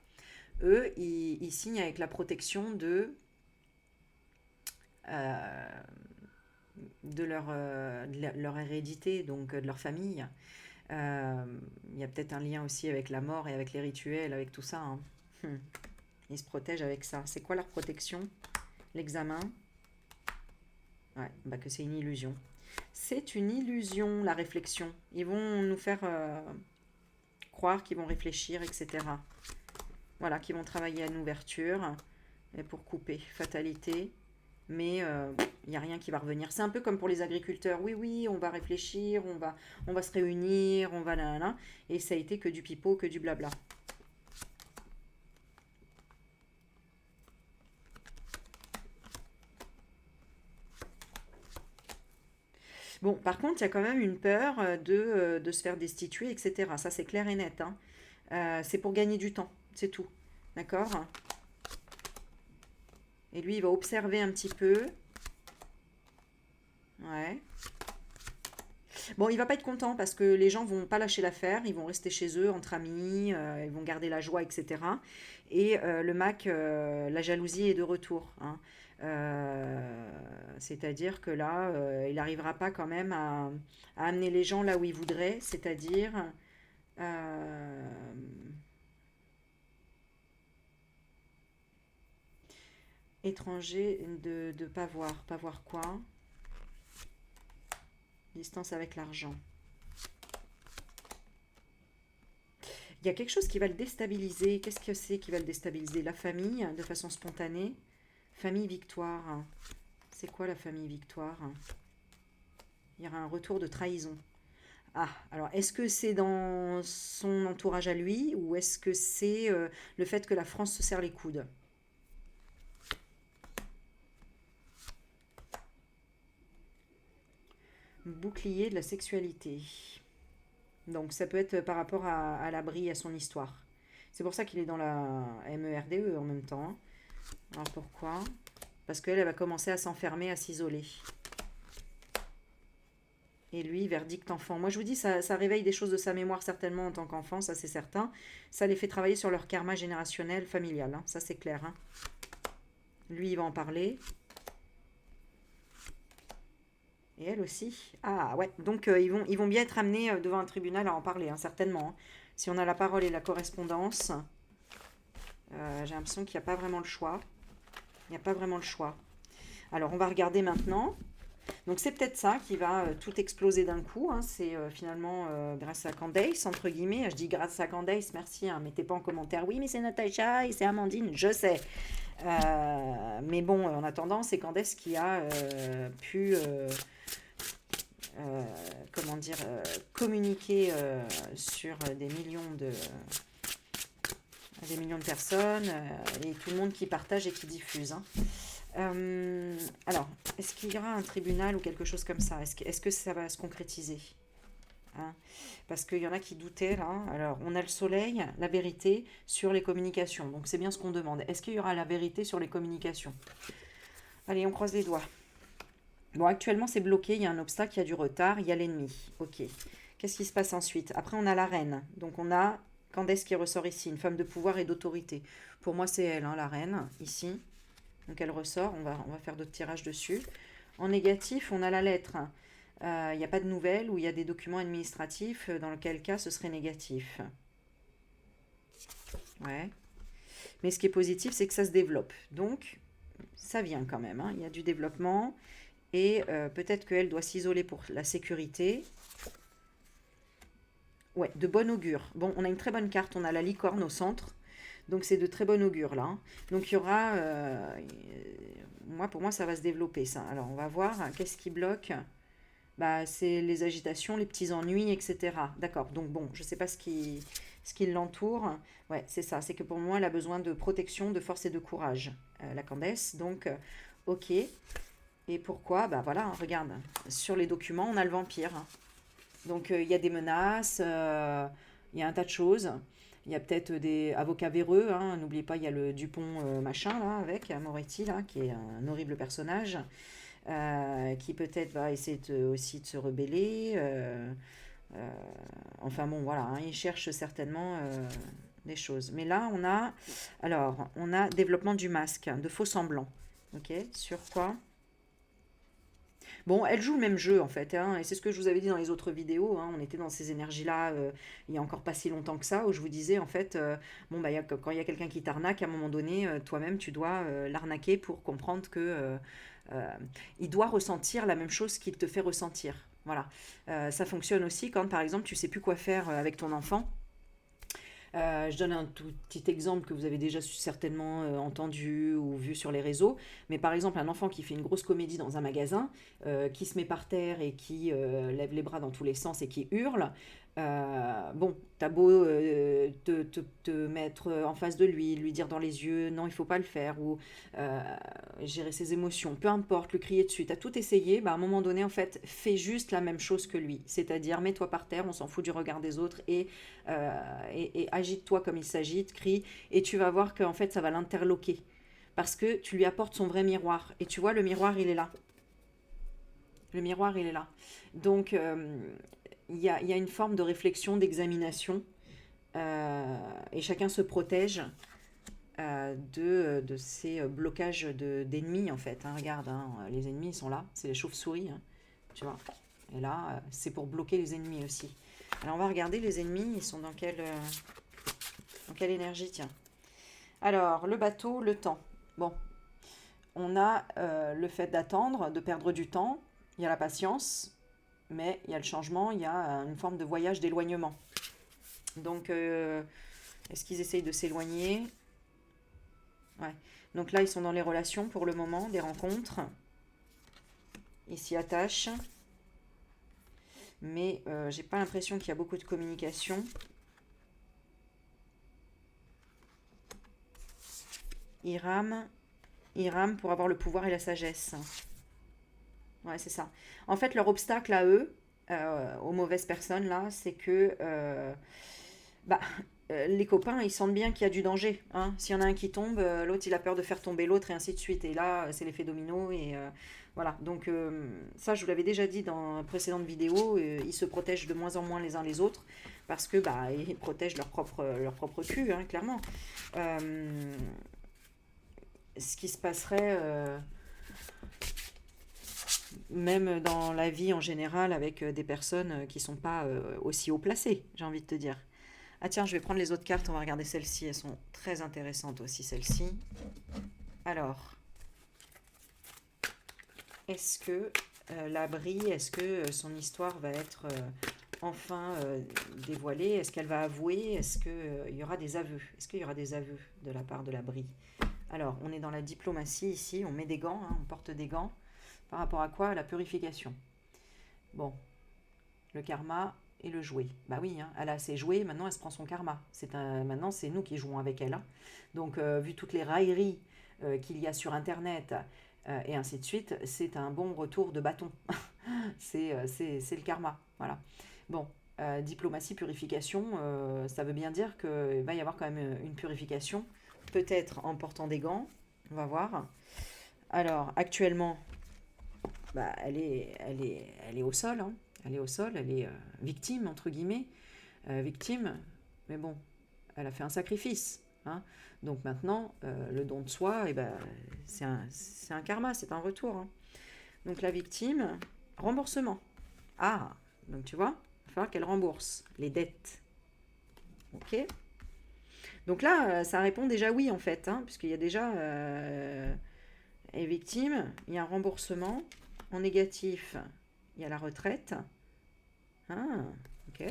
Eux, ils signent avec la protection euh, de leur hérédité, donc de leur famille. Il y a peut-être un lien aussi avec la mort et avec les rituels, avec tout ça. Ils se protègent avec ça. C'est quoi leur protection? L'examen. Ouais, bah que c'est une illusion. C'est une illusion, la réflexion. Ils vont nous faire croire qu'ils vont réfléchir, etc. Voilà, qu'ils vont travailler à une ouverture et pour couper. Fatalité. Mais il n'y a rien qui va revenir. C'est un peu comme pour les agriculteurs. Oui, oui, on va réfléchir, on va se réunir, on va là. Et ça a été que du pipeau, que du blabla. Bon, par contre, il y a quand même une peur de se faire destituer, etc. Ça, c'est clair et net. C'est pour gagner du temps, c'est tout. D'accord? Et lui, il va observer un petit peu. Ouais. Bon, il va pas être content parce que les gens vont pas lâcher l'affaire, ils vont rester chez eux entre amis, ils vont garder la joie, etc. Et le Mac, la jalousie est de retour. C'est-à-dire que là, il n'arrivera pas quand même à amener les gens là où il voudrait, c'est-à-dire euh, étranger de pas voir quoi, distance avec l'argent. Il y a quelque chose qui va le déstabiliser. Qu'est-ce que c'est qui va le déstabiliser? La famille, de façon spontanée. Famille victoire. C'est quoi la famille victoire? Il y aura un retour de trahison. Ah, alors est-ce que c'est dans son entourage à lui ou est-ce que c'est le fait que la France se serre les coudes? Bouclier de la sexualité. Donc ça peut être par rapport à l'abri, à son histoire. C'est pour ça qu'il est dans la MERDE en même temps, hein. Alors pourquoi? Parce qu'elle, elle va commencer à s'enfermer, à s'isoler. Et lui, verdict enfant. Moi, je vous dis, ça réveille des choses de sa mémoire certainement en tant qu'enfant, ça c'est certain. Ça les fait travailler sur leur karma générationnel, familial, hein. Ça c'est clair, hein. Lui, il va en parler. Et elle aussi. Ah ouais, donc ils vont bien être amenés devant un tribunal à en parler, hein, certainement, hein. Si on a la parole et la correspondance, j'ai l'impression qu'il n'y a pas vraiment le choix. Il n'y a pas vraiment le choix. Alors, on va regarder maintenant. Donc, c'est peut-être ça qui va tout exploser d'un coup, hein. C'est finalement grâce à Candace, entre guillemets. Je dis grâce à Candace, merci, hein. Mettez pas en commentaire, oui, mais c'est Natacha et c'est Amandine, je sais. Mais bon, en attendant, c'est Candace qui a pu, comment dire, communiquer sur des millions de personnes et tout le monde qui partage et qui diffuse, hein. Alors, est-ce qu'il y aura un tribunal ou quelque chose comme ça? Est-ce que ça va se concrétiser, hein? Parce qu'il y en a qui doutaient là. Alors, on a le soleil, la vérité sur les communications. Donc, c'est bien ce qu'on demande. Est-ce qu'il y aura la vérité sur les communications? Allez, on croise les doigts. Bon, actuellement, c'est bloqué. Il y a un obstacle, il y a du retard, il y a l'ennemi. Ok. Qu'est-ce qui se passe ensuite? Après, on a la reine. Donc, on a Candace qui ressort ici, une femme de pouvoir et d'autorité. Pour moi, c'est elle, hein, la reine, ici. Donc, elle ressort. On va faire d'autres tirages dessus. En négatif, on a la lettre. Il n'y a pas de nouvelles ou il y a des documents administratifs, dans lequel cas ce serait négatif. Ouais. Mais ce qui est positif, c'est que ça se développe. Donc, ça vient quand même, hein. Il y a du développement. Et peut-être qu'elle doit s'isoler pour la sécurité. Ouais, de bon augure. Bon, on a une très bonne carte. On a la licorne au centre. Donc, c'est de très bon augure, là, hein. Donc, il y aura... pour moi, ça va se développer, ça. Alors, on va voir, hein, qu'est-ce qui bloque. Bah, c'est les agitations, les petits ennuis, etc. D'accord. Donc, bon, je ne sais pas ce qui l'entoure. Ouais, c'est ça. C'est que pour moi, elle a besoin de protection, de force et de courage, la Candace. Donc, ok. Et pourquoi? Bah voilà, hein, regarde. Sur les documents, on a le vampire, hein. Donc, il y a des menaces, il y a un tas de choses. Il y a peut-être des avocats véreux, hein. N'oubliez pas, il y a le Dupont machin, là, avec Moretti, là, qui est un horrible personnage, qui peut-être va essayer aussi de se rebeller. Euh, enfin bon, voilà, hein, il cherche certainement des choses. Mais là, on a développement du masque, de faux semblants. Ok, sur quoi? Bon, elle joue le même jeu en fait, hein, et c'est ce que je vous avais dit dans les autres vidéos, hein. On était dans ces énergies-là il y a encore pas si longtemps que ça, où je vous disais en fait, bon, bah, quand il y a quelqu'un qui t'arnaque, à un moment donné, toi-même, tu dois l'arnaquer pour comprendre que il doit ressentir la même chose qu'il te fait ressentir. Voilà. Ça fonctionne aussi quand, par exemple, tu sais plus quoi faire avec ton enfant. Je donne un tout petit exemple que vous avez déjà certainement entendu ou vu sur les réseaux. Mais par exemple, un enfant qui fait une grosse comédie dans un magasin, qui se met par terre et qui lève les bras dans tous les sens et qui hurle. Bon, t'as beau te mettre en face de lui dire dans les yeux non, il faut pas le faire, ou euh, gérer ses émotions, peu importe, le crier dessus, t'as tout essayé, bah, à un moment donné, en fait, fais juste la même chose que lui. C'est-à-dire, mets-toi par terre, on s'en fout du regard des autres, et agite-toi comme il s'agite, crie, et tu vas voir qu'en fait, ça va l'interloquer. Parce que tu lui apportes son vrai miroir. Et tu vois, le miroir, il est là. Le miroir, il est là. Donc, il y a une forme de réflexion, d'examination, et chacun se protège de ces blocages d'ennemis, en fait, hein. Regarde, hein, les ennemis, ils sont là. C'est les chauves-souris, hein, tu vois. Et là, c'est pour bloquer les ennemis aussi. Alors, on va regarder les ennemis. Ils sont dans quelle énergie, tiens. Alors, le bateau, le temps. Bon, on a le fait d'attendre, de perdre du temps. Il y a la patience, mais il y a le changement. Il y a une forme de voyage d'éloignement. Donc, est-ce qu'ils essayent de s'éloigner? Ouais. Donc là, ils sont dans les relations pour le moment, des rencontres. Ils s'y attachent. Mais j'ai pas l'impression qu'il y a beaucoup de communication. Ils rament pour avoir le pouvoir et la sagesse. Ouais, c'est ça. En fait, leur obstacle à eux, aux mauvaises personnes, là, c'est que bah, les copains, ils sentent bien qu'il y a du danger. Hein. S'il y en a un qui tombe, l'autre, il a peur de faire tomber l'autre, et ainsi de suite. Et là, c'est l'effet domino. Et voilà. Donc, ça, je vous l'avais déjà dit dans une précédente vidéo, ils se protègent de moins en moins les uns les autres parce que bah, ils protègent leur propre cul, hein, clairement. Euh, ce qui se passerait même dans la vie en général avec des personnes qui sont pas aussi haut placées, j'ai envie de te dire. Ah tiens, je vais prendre les autres cartes, on va regarder celles-ci, elles sont très intéressantes aussi, celles-ci. Alors, est-ce que l'abri, est-ce que son histoire va être enfin dévoilée? Est-ce qu'elle va avouer? Est-ce qu'il y aura des aveux? Est-ce qu'il y aura des aveux de la part de l'abri? Alors, on est dans la diplomatie ici, on met des gants, hein, on porte des gants. Par rapport à quoi? À la purification. Bon, le karma et le jouet. Bah oui, hein, elle a assez joué, maintenant elle se prend son karma. Maintenant, c'est nous qui jouons avec elle. Hein. Donc, vu toutes les railleries qu'il y a sur Internet et ainsi de suite, c'est un bon retour de bâton. C'est le karma. Voilà. Bon, diplomatie, purification, ça veut bien dire qu'il va y avoir quand même une purification, peut-être en portant des gants. On va voir. Alors, actuellement, bah, elle est au sol, hein. Elle est au sol, elle est victime, entre guillemets, victime, mais bon, elle a fait un sacrifice. Hein. Donc maintenant, le don de soi, eh ben, c'est un karma, c'est un retour. Hein. Donc la victime, remboursement. Ah, donc tu vois, il va falloir qu'elle rembourse les dettes. Ok. Donc là, ça répond déjà oui, en fait, hein, puisqu'il y a déjà est victime, il y a un remboursement. En négatif, il y a la retraite. Ah, ok.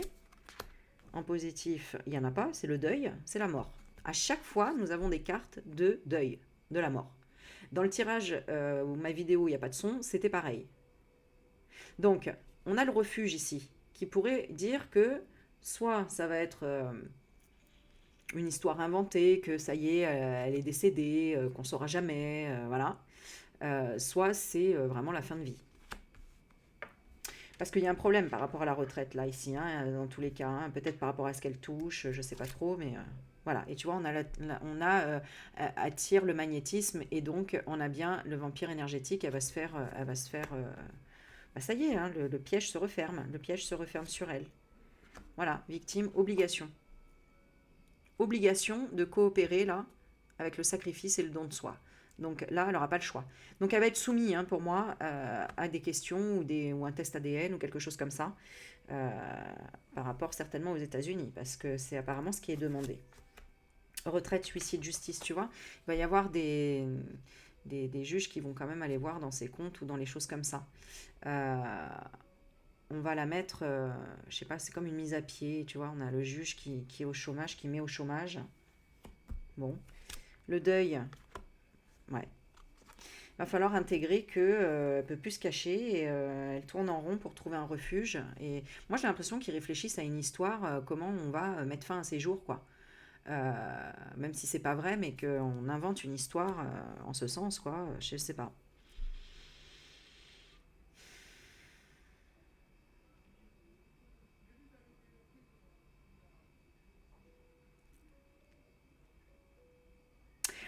En positif, il n'y en a pas, c'est le deuil, c'est la mort. À chaque fois, nous avons des cartes de deuil, de la mort. Dans le tirage, ma vidéo, il n'y a pas de son, c'était pareil. Donc, on a le refuge ici, qui pourrait dire que soit ça va être une histoire inventée, que ça y est, elle est décédée, qu'on ne saura jamais, voilà. Soit c'est vraiment la fin de vie. Parce qu'il y a un problème par rapport à la retraite, là, ici, hein, dans tous les cas. Hein, peut-être par rapport à ce qu'elle touche, je ne sais pas trop, mais voilà. Et tu vois, attire le magnétisme, et donc on a bien le vampire énergétique, bah, ça y est, hein, le piège se referme. Le piège se referme sur elle. Voilà, victime, obligation. Obligation de coopérer, là, avec le sacrifice et le don de soi. Donc là, elle n'aura pas le choix. Donc elle va être soumise, hein, pour moi, à des questions ou un test ADN ou quelque chose comme ça, par rapport certainement aux États-Unis, parce que c'est apparemment ce qui est demandé. Retraite, suicide, justice, tu vois. Il va y avoir des juges qui vont quand même aller voir dans ses comptes ou dans les choses comme ça. On va la mettre, je sais pas, c'est comme une mise à pied, tu vois. On a le juge qui est au chômage, qui met au chômage. Bon. Le deuil, ouais. Va falloir intégrer que peut plus se cacher et elle tourne en rond pour trouver un refuge. Et moi, j'ai l'impression qu'ils réfléchissent à une histoire, comment on va mettre fin à ces jours, quoi. Même si c'est pas vrai, mais qu'on invente une histoire en ce sens, quoi. Je sais pas.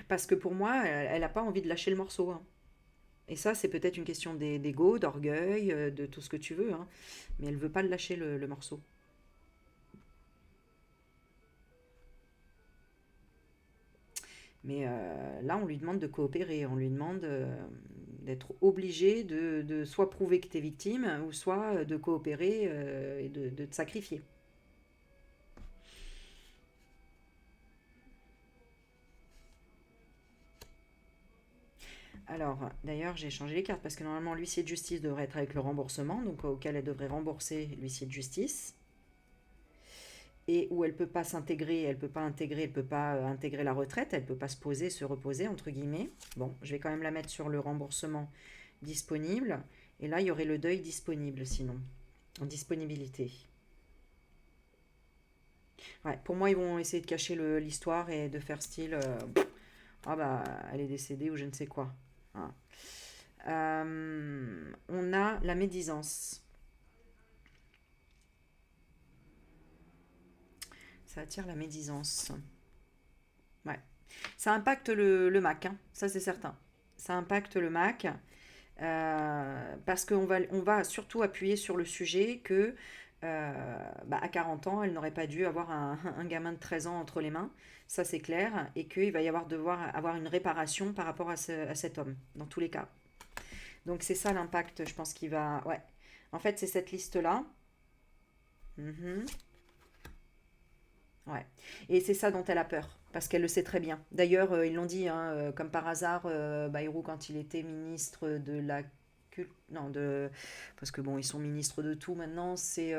Parce que pour moi, elle a pas envie de lâcher le morceau. Hein. Et ça, c'est peut-être une question d'ego, d'orgueil, de tout ce que tu veux. Hein. Mais elle veut pas le lâcher le morceau. Mais là, on lui demande de coopérer, on lui demande d'être obligé de soit prouver que tu es victime, ou soit de coopérer et de te sacrifier. Alors, d'ailleurs, j'ai changé les cartes parce que normalement, l'huissier de justice devrait être avec le remboursement, donc auquel elle devrait rembourser l'huissier de justice. Et où elle peut pas s'intégrer, elle peut pas intégrer, elle peut pas intégrer la retraite, elle peut pas se poser, se reposer, entre guillemets. Bon, je vais quand même la mettre sur le remboursement disponible. Et là, il y aurait le deuil disponible sinon. En disponibilité. Ouais, pour moi, ils vont essayer de cacher l'histoire et de faire style ah bah, elle est décédée ou je ne sais quoi. Hein. On a la médisance. Ça attire la médisance. Ouais. Ça impacte le Mac, hein, ça c'est certain. Ça impacte le Mac parce on va surtout appuyer sur le sujet que bah, à 40 ans, elle n'aurait pas dû avoir un gamin de 13 ans entre les mains, ça c'est clair, et qu'il va y avoir devoir avoir une réparation par rapport à cet homme, dans tous les cas. Donc c'est ça l'impact, je pense qu'il va... Ouais. En fait, c'est cette liste-là. Mhm. Ouais. Et c'est ça dont elle a peur, parce qu'elle le sait très bien. D'ailleurs, ils l'ont dit, hein, comme par hasard, Bayrou, quand il était ministre de la non, de... Parce que bon, ils sont ministres de tout maintenant. C'est...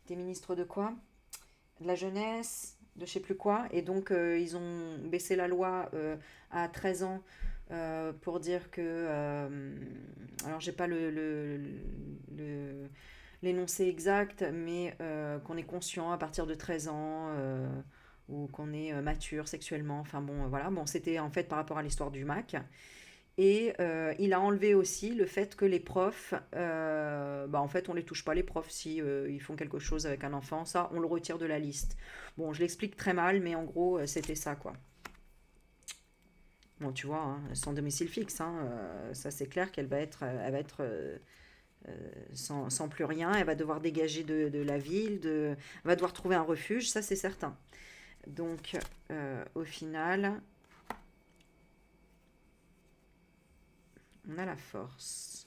T'es ministre de quoi? De la jeunesse, de je sais plus quoi. Et donc, ils ont baissé la loi à 13 ans pour dire que... alors, j'ai pas le- l'énoncé exact, mais qu'on est conscient à partir de 13 ans, ou qu'on est mature sexuellement. Enfin bon, voilà. Bon, c'était en fait par rapport à l'histoire du Mac. Et il a enlevé aussi le fait que les profs, bah en fait, on les touche pas les profs si ils font quelque chose avec un enfant. Ça, on le retire de la liste. Bon, je l'explique très mal, mais en gros, c'était ça, quoi. Bon, tu vois, hein, sans domicile fixe, hein, ça c'est clair elle va être sans plus rien. Elle va devoir dégager de la ville, elle va devoir trouver un refuge, ça c'est certain. Donc, au final, on a la force.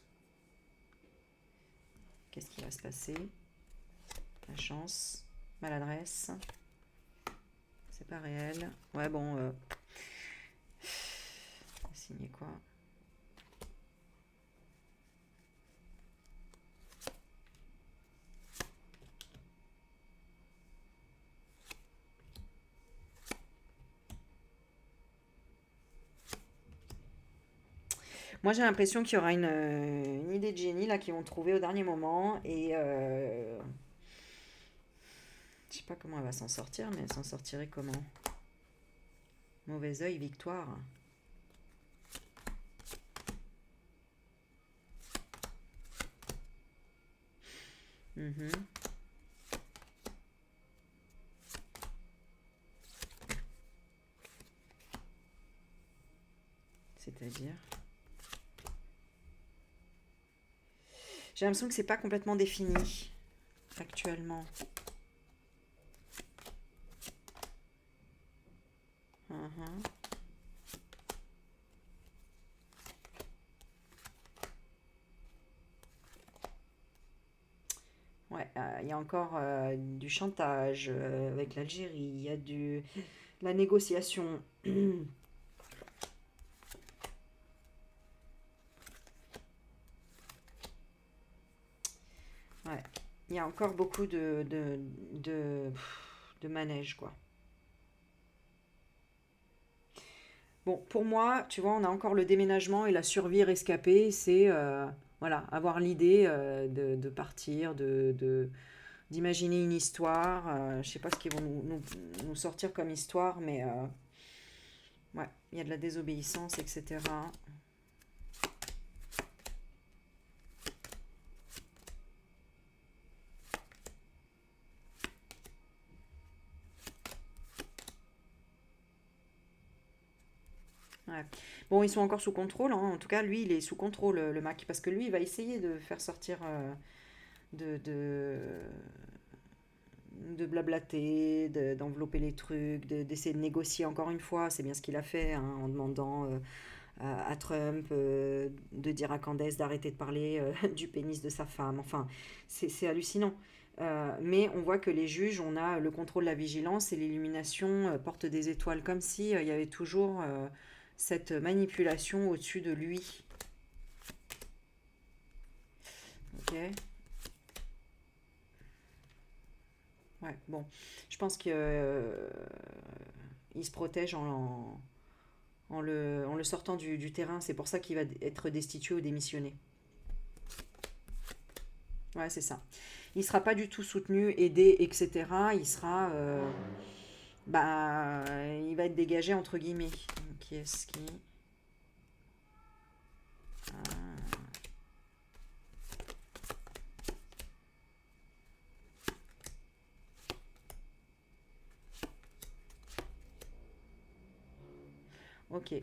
Qu'est-ce qui va se passer? La chance, maladresse, c'est pas réel. Ouais, bon, signer quoi? Moi, j'ai l'impression qu'il y aura une idée de génie là qu'ils vont trouver au dernier moment et je sais pas comment elle va s'en sortir, mais elle s'en sortirait comment? Mauvais œil, victoire. Mhm. C'est-à-dire, j'ai l'impression que c'est pas complètement défini actuellement. Mhm. Ouais, il y a encore du chantage avec l'Algérie, il y a la négociation. Ouais, il y a encore beaucoup de manège, quoi. Bon, pour moi, tu vois, on a encore le déménagement et la survie rescapée, c'est voilà, avoir l'idée de partir, d'imaginer une histoire. Je sais pas ce qu'ils vont nous sortir comme histoire, mais ouais, il y a de la désobéissance, etc. Ouais. Bon, ils sont encore sous contrôle, hein. En tout cas, lui, il est sous contrôle, le Mac, parce que lui, il va essayer de faire sortir, de, de, de blablater, d'envelopper les trucs, d'essayer de négocier encore une fois. C'est bien ce qu'il a fait, hein, en demandant à Trump de dire à Candace d'arrêter de parler du pénis de sa femme. Enfin, c'est hallucinant. Mais on voit que les juges, on a le contrôle, la vigilance et l'illumination porte des étoiles, comme si il y avait toujours cette manipulation au-dessus de lui. Ok. Ouais, bon. Je pense que il se protège en le sortant du terrain. C'est pour ça qu'il va être destitué ou démissionné. Ouais, c'est ça. il sera pas du tout soutenu, aidé, etc. Il sera, il va être dégagé entre guillemets. Qui est-ce qui... Ah, ok.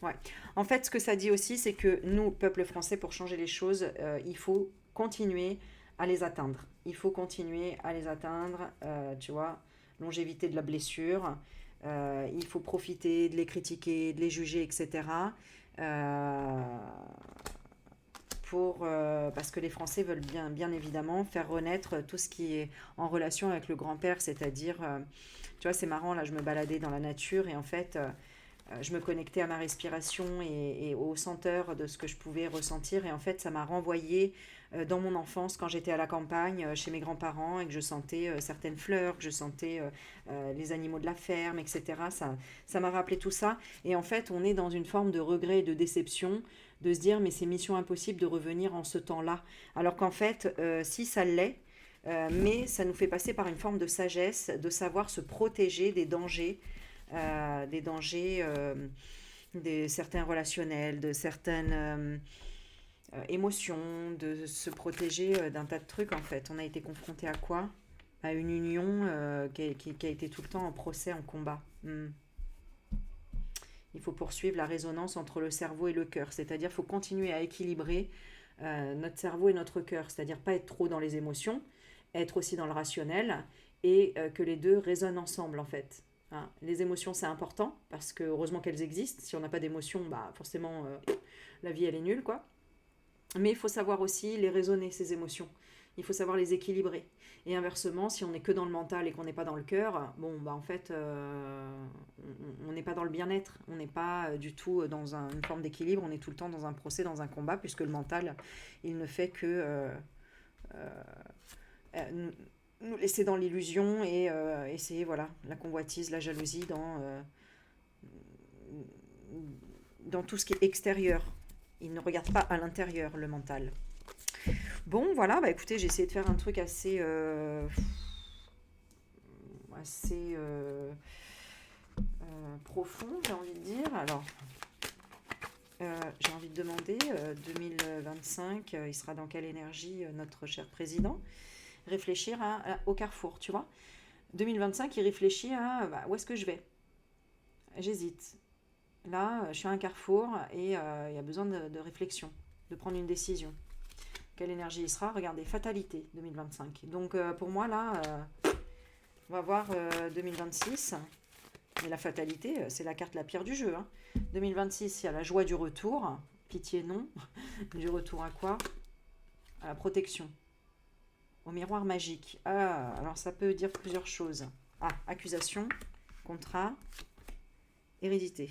Ouais. En fait, ce que ça dit aussi, c'est que nous, peuple français, pour changer les choses, il faut continuer à les atteindre. Il faut continuer à les atteindre, tu vois, longévité de la blessure. Il faut profiter de les critiquer, de les juger, etc. euh, parce que les Français veulent bien, bien évidemment faire renaître tout ce qui est en relation avec le grand-père, c'est-à-dire, tu vois, c'est marrant, là, je me baladais dans la nature et en fait, je me connectais à ma respiration et aux senteurs de ce que je pouvais ressentir. Et en fait, ça m'a renvoyé dans mon enfance quand j'étais à la campagne chez mes grands-parents et que je sentais certaines fleurs, que je sentais les animaux de la ferme, etc. Ça m'a rappelé tout ça. Et en fait, on est dans une forme de regret et de déception de se dire mais c'est mission impossible de revenir en ce temps-là. Alors qu'en fait, si ça l'est, mais ça nous fait passer par une forme de sagesse, de savoir se protéger des dangers des certains relationnels, de certaines émotions, de se protéger d'un tas de trucs en fait. On a été confronté à quoi? À une union qui a été tout le temps en procès, en combat. Il faut poursuivre la résonance entre le cerveau et le cœur, c'est-à-dire qu'il faut continuer à équilibrer notre cerveau et notre cœur, c'est-à-dire pas être trop dans les émotions, être aussi dans le rationnel et que les deux résonnent ensemble en fait. Hein. Les émotions c'est important parce que heureusement qu'elles existent. Si on n'a pas d'émotions, bah forcément la vie elle est nulle quoi. Mais il faut savoir aussi les raisonner ces émotions. Il faut savoir les équilibrer. Et inversement, si on n'est que dans le mental et qu'on n'est pas dans le cœur, bon, bah en fait, on n'est pas dans le bien-être. On n'est pas du tout dans une forme d'équilibre. On est tout le temps dans un procès, dans un combat, puisque le mental, il ne fait que nous, nous laisser dans l'illusion et essayer, voilà, la convoitise, la jalousie dans tout ce qui est extérieur. Il ne regarde pas à l'intérieur, le mental. Bon, voilà, bah écoutez, j'ai essayé de faire un truc assez profond, j'ai envie de dire. Alors, j'ai envie de demander, 2025, il sera dans quelle énergie notre cher président? Réfléchir au carrefour, tu vois. 2025, il réfléchit à où est-ce que je vais? J'hésite. Là, je suis à un carrefour et il y a besoin de réflexion, de prendre une décision. Quelle énergie il sera? Regardez, fatalité 2025. Donc pour moi, là, on va voir 2026. Mais la fatalité, c'est la carte la pire du jeu. Hein. 2026, il y a la joie du retour. Pitié, non. Du retour à quoi? À la protection. Au miroir magique. Ah, alors ça peut dire plusieurs choses. Ah, accusation, contrat, hérédité.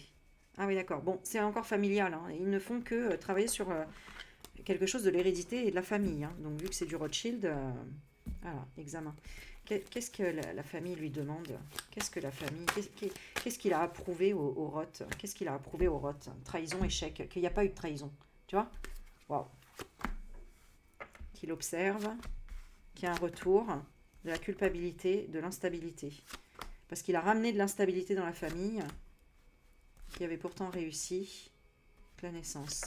Ah oui, d'accord. Bon, c'est encore familial. Hein. Ils ne font que travailler sur quelque chose de l'hérédité et de la famille. Hein. Donc, vu que c'est du Rothschild, voilà, examen. Qu'est-ce que la famille lui demande? Qu'est-ce que la famille... Qu'est-ce qu'il a approuvé au Roth? Qu'est-ce qu'il a approuvé au Roth? Trahison, échec. Qu'il n'y a pas eu de trahison. Tu vois? Waouh. Qu'il observe, qu'il y a un retour de la culpabilité, de l'instabilité. Parce qu'il a ramené de l'instabilité dans la famille, qui avait pourtant réussi la naissance.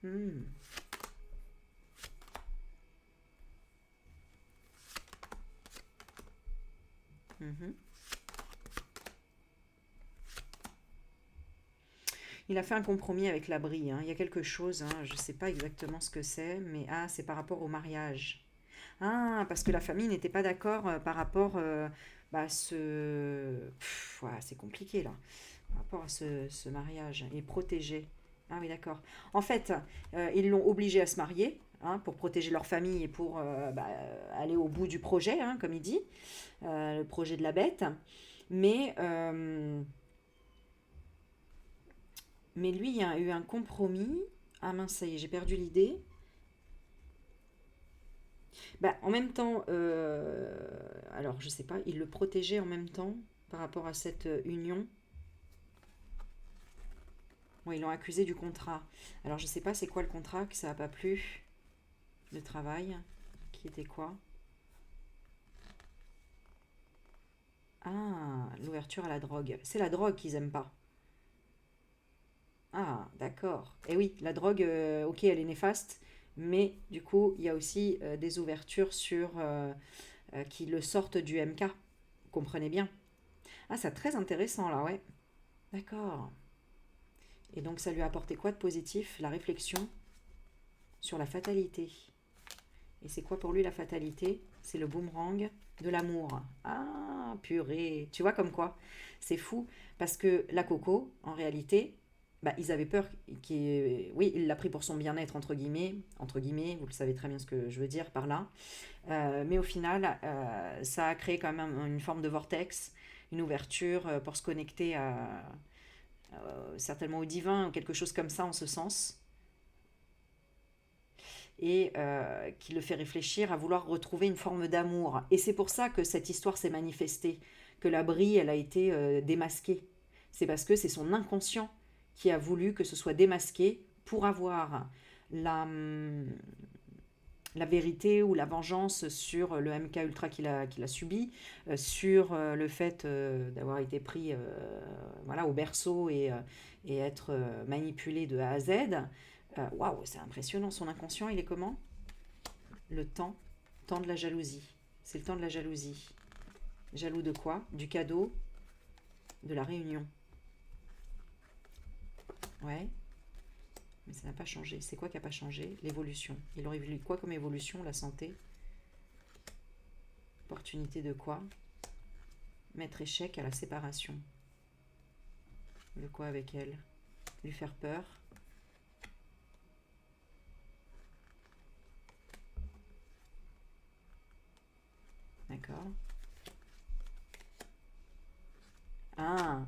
Hmm. Mhm. Il a fait un compromis avec l'abri. Hein. Il y a quelque chose, hein, je ne sais pas exactement ce que c'est, mais c'est par rapport au mariage. Ah, parce que la famille n'était pas d'accord par rapport à ce... ouais, c'est compliqué là. Par rapport à ce mariage. Et protéger. Ah oui, d'accord. En fait, ils l'ont obligé à se marier. Hein, pour protéger leur famille et pour aller au bout du projet, hein, comme il dit, le projet de la bête. Mais, euh, mais lui, il y a eu un compromis. Ah mince, ça y est, j'ai perdu l'idée. En même temps, alors je sais pas, il le protégeait en même temps par rapport à cette union. Oui, ils l'ont accusé du contrat. Alors, je sais pas c'est quoi le contrat, que ça n'a pas plu. Le travail, qui était quoi? Ah, l'ouverture à la drogue. C'est la drogue qu'ils aiment pas. Ah, d'accord. Et oui, la drogue, ok, elle est néfaste, mais du coup, il y a aussi des ouvertures qui le sortent du MK. Vous comprenez bien. Ah, c'est très intéressant là, ouais. D'accord. Et donc, ça lui a apporté quoi de positif? La réflexion sur la fatalité. Et c'est quoi pour lui la fatalité? C'est le boomerang de l'amour. Ah, purée. Tu vois comme quoi? C'est fou. Parce que la coco, en réalité, bah, ils avaient peur qu'il... Oui, il l'a pris pour son bien-être, entre guillemets, vous le savez très bien ce que je veux dire par là. Mais au final, ça a créé quand même une forme de vortex, une ouverture pour se connecter certainement au divin, ou quelque chose comme ça en ce sens. Et qui le fait réfléchir à vouloir retrouver une forme d'amour. Et c'est pour ça que cette histoire s'est manifestée, que la Brie, elle a été démasquée. C'est parce que c'est son inconscient qui a voulu que ce soit démasqué pour avoir la, la vérité ou la vengeance sur le MK Ultra qu'il a subi, sur le fait d'avoir été pris voilà, au berceau et être manipulé de A à Z. Waouh, c'est impressionnant. Son inconscient, il est comment? Le temps de la jalousie. C'est le temps de la jalousie. Jaloux de quoi? Du cadeau, de la réunion. Ouais, mais ça n'a pas changé. C'est quoi qui n'a pas changé? L'évolution. Il aurait voulu quoi comme évolution? La santé. Opportunité de quoi? Mettre échec à la séparation. De quoi avec elle? Lui faire peur. D'accord. Ah,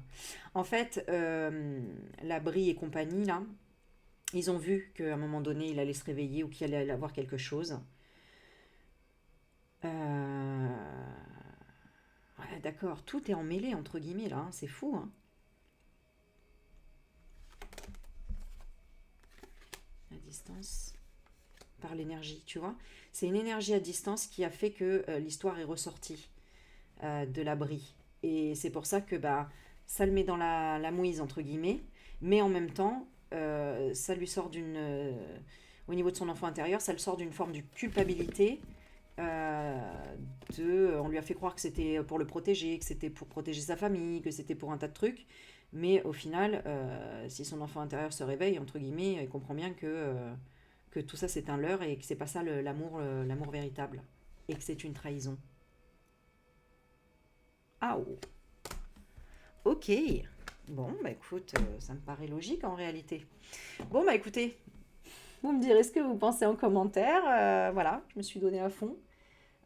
en fait, la Brie et compagnie, là, ils ont vu qu'à un moment donné, il allait se réveiller ou qu'il allait avoir quelque chose. Ouais, d'accord, tout est emmêlé, entre guillemets, là, hein, c'est fou, hein. La distance par l'énergie, tu vois. C'est une énergie à distance qui a fait que l'histoire est ressortie de l'abri. Et c'est pour ça que bah, ça le met dans la mouise, entre guillemets, mais en même temps, ça lui sort au niveau de son enfant intérieur, ça le sort d'une forme de culpabilité. On lui a fait croire que c'était pour le protéger, que c'était pour protéger sa famille, que c'était pour un tas de trucs. Mais au final, si son enfant intérieur se réveille, entre guillemets, il comprend bien que tout ça c'est un leurre et que c'est pas ça l'amour véritable. Et que c'est une trahison. Ah, oh. Ok. Bon, bah écoute, ça me paraît logique en réalité. Bon, bah écoutez, vous me direz ce que vous pensez en commentaire. Voilà, je me suis donné à fond.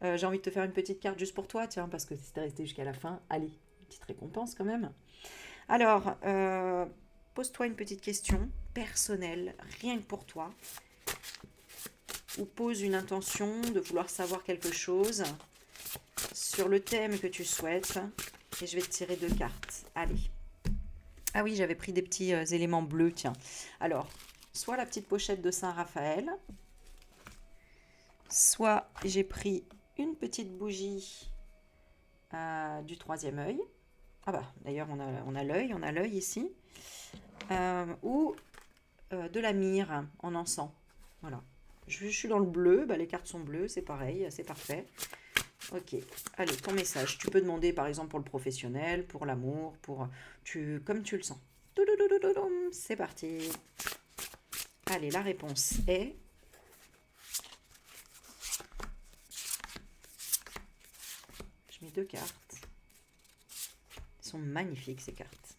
J'ai envie de te faire une petite carte juste pour toi, tiens, parce que si t'es resté jusqu'à la fin, allez, une petite récompense quand même. Alors, pose-toi une petite question personnelle, rien que pour toi, ou pose une intention de vouloir savoir quelque chose sur le thème que tu souhaites, et je vais te tirer 2 cartes. Allez. Ah oui, j'avais pris des petits éléments bleus, tiens. Alors, soit la petite pochette de Saint-Raphaël, soit j'ai pris une petite bougie du troisième œil. Ah bah, d'ailleurs, on a l'œil ici. Ou de la myrrhe en encens. Voilà. Je suis dans le bleu, bah, les cartes sont bleues, c'est pareil, c'est parfait. Ok, allez, ton message. Tu peux demander par exemple pour le professionnel, pour l'amour, comme tu le sens. C'est parti. Allez, la réponse est... Je mets 2 cartes. Elles sont magnifiques ces cartes.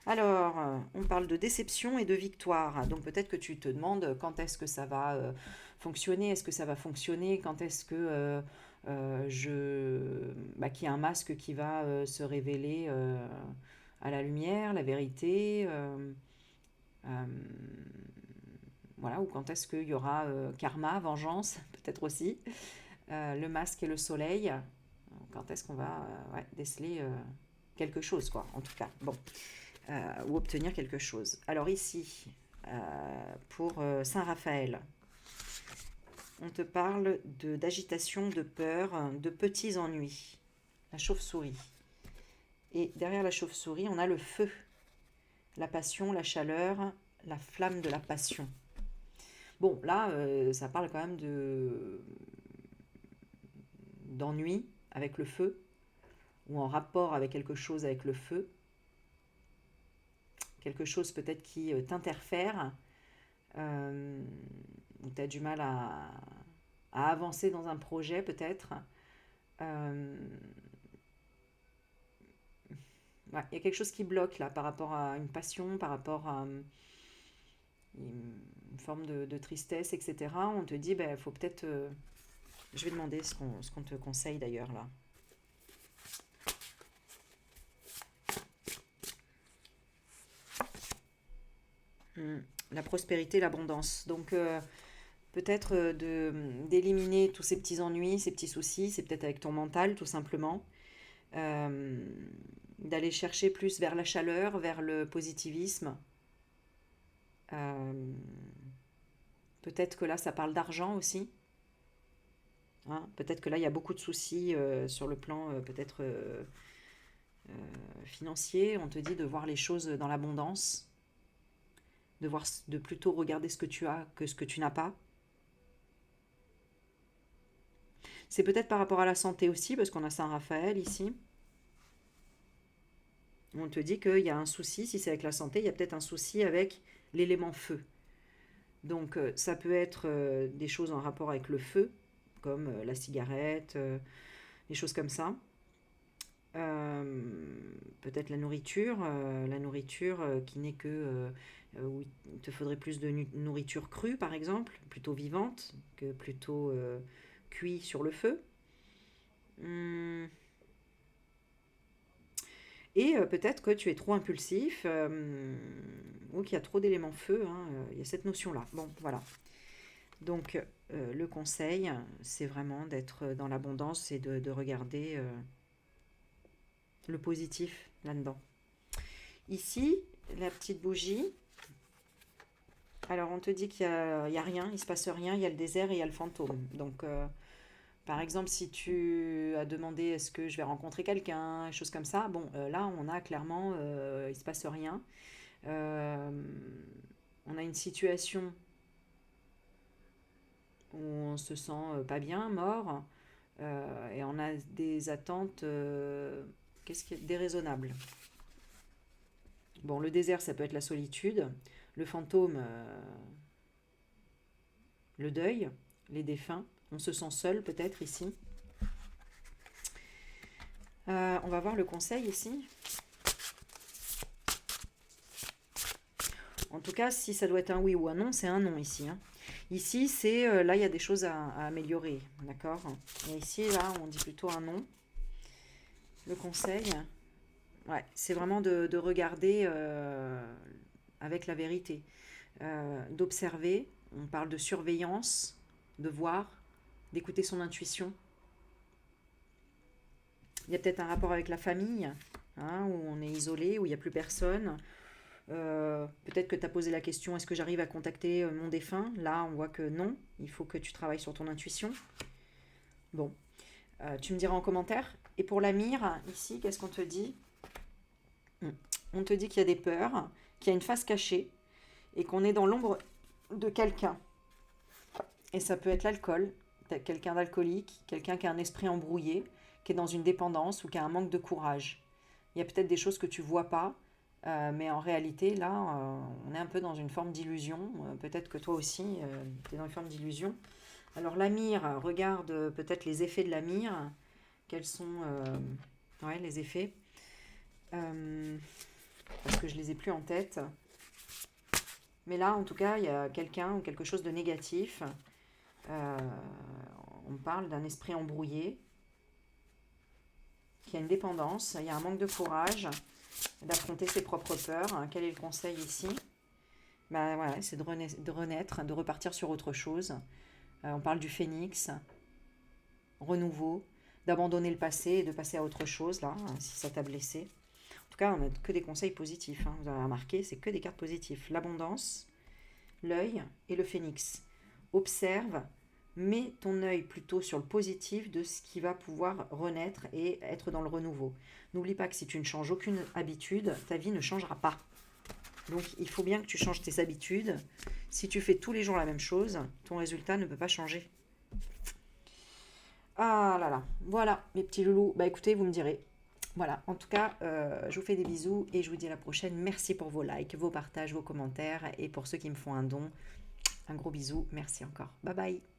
Alors, on parle de déception et de victoire. Donc peut-être que tu te demandes quand est-ce que ça va fonctionner, est-ce que ça va fonctionner, quand est-ce que qu'il y a un masque qui va se révéler à la lumière, la vérité, euh, voilà, ou quand est-ce qu'il y aura karma, vengeance, peut-être aussi, le masque et le soleil. Quand est-ce qu'on va ouais, déceler quelque chose, quoi, en tout cas. Bon. ou obtenir quelque chose. Alors ici, pour Saint-Raphaël, on te parle d'agitation, de peur, de petits ennuis. La chauve-souris. Et derrière la chauve-souris, on a le feu. La passion, la chaleur, la flamme de la passion. Bon, là, ça parle quand même d'ennui avec le feu, ou en rapport avec quelque chose avec le feu. Quelque chose peut-être qui t'interfère, ou tu as du mal à avancer dans un projet peut-être. Ouais, il y a quelque chose qui bloque là par rapport à une passion, par rapport à une forme de tristesse, etc. On te dit, ben, faut peut-être... je vais demander ce qu'on te conseille d'ailleurs là. La prospérité, l'abondance. Donc peut-être d'éliminer tous ces petits ennuis, ces petits soucis, c'est peut-être avec ton mental tout simplement. D'aller chercher plus vers la chaleur, vers le positivisme. Peut-être que là, ça parle d'argent aussi. Hein, peut-être que là, il y a beaucoup de soucis sur le plan peut-être financier. On te dit de voir les choses dans l'abondance, de plutôt regarder ce que tu as que ce que tu n'as pas. C'est peut-être par rapport à la santé aussi, parce qu'on a Saint-Raphaël ici. On te dit qu'il y a un souci, si c'est avec la santé, il y a peut-être un souci avec l'élément feu. Donc ça peut être des choses en rapport avec le feu, comme la cigarette, des choses comme ça. Peut-être la nourriture qui n'est que où il te faudrait plus de nourriture crue par exemple, plutôt vivante que plutôt cuit sur le feu. Et peut-être que tu es trop impulsif ou qu'il y a trop d'éléments feu, hein, il y a cette notion-là. Bon, voilà. Donc le conseil, c'est vraiment d'être dans l'abondance et de regarder le positif là-dedans. Ici, la petite bougie. Alors, on te dit qu'il n'y a rien, il ne se passe rien, il y a le désert et il y a le fantôme. Donc, par exemple, si tu as demandé est-ce que je vais rencontrer quelqu'un, choses comme ça, bon, là, on a clairement, il ne se passe rien. On a une situation où on se sent pas bien, mort, et on a des attentes qu'est-ce qui est déraisonnable. Bon, le désert, ça peut être la solitude. Le fantôme, le deuil, les défunts. On se sent seul peut-être ici. On va voir le conseil ici. En tout cas, si ça doit être un oui ou un non, c'est un non ici. Hein. Ici, c'est là, il y a des choses à améliorer. D'accord. Et ici, là, on dit plutôt un non. Le conseil, ouais, c'est vraiment de regarder avec la vérité. D'observer, on parle de surveillance, de voir, d'écouter son intuition. Il y a peut-être un rapport avec la famille, hein, où on est isolé, où il n'y a plus personne. Peut-être que tu as posé la question, est-ce que j'arrive à contacter mon défunt? Là, on voit que non, il faut que tu travailles sur ton intuition. Bon, tu me diras en commentaire. Et pour la mire, ici, qu'est-ce qu'on te dit? On te dit qu'il y a des peurs, qu'il y a une face cachée, et qu'on est dans l'ombre de quelqu'un. Et ça peut être l'alcool, quelqu'un d'alcoolique, quelqu'un qui a un esprit embrouillé, qui est dans une dépendance ou qui a un manque de courage. Il y a peut-être des choses que tu ne vois pas, mais en réalité, là, on est un peu dans une forme d'illusion. Peut-être que toi aussi, tu es dans une forme d'illusion. Alors la mire, regarde peut-être les effets de la mire. Quels sont ouais, les effets parce que je ne les ai plus en tête. Mais là, en tout cas, il y a quelqu'un ou quelque chose de négatif. On parle d'un esprit embrouillé, qui a une dépendance, il y a un manque de courage d'affronter ses propres peurs. Hein. Quel est le conseil ici? Ben, voilà, c'est de renaître, de repartir sur autre chose. On parle du phénix, renouveau, d'abandonner le passé et de passer à autre chose, là, si ça t'a blessé. En tout cas, on n'a que des conseils positifs, hein. Vous avez remarqué, c'est que des cartes positives. L'abondance, l'œil et le phénix. Observe, mets ton œil plutôt sur le positif de ce qui va pouvoir renaître et être dans le renouveau. N'oublie pas que si tu ne changes aucune habitude, ta vie ne changera pas. Donc il faut bien que tu changes tes habitudes. Si tu fais tous les jours la même chose, ton résultat ne peut pas changer. Ah là là, voilà mes petits loulous. Bah écoutez, vous me direz. Voilà, en tout cas, je vous fais des bisous et je vous dis à la prochaine. Merci pour vos likes, vos partages, vos commentaires et pour ceux qui me font un don, un gros bisou. Merci encore. Bye bye.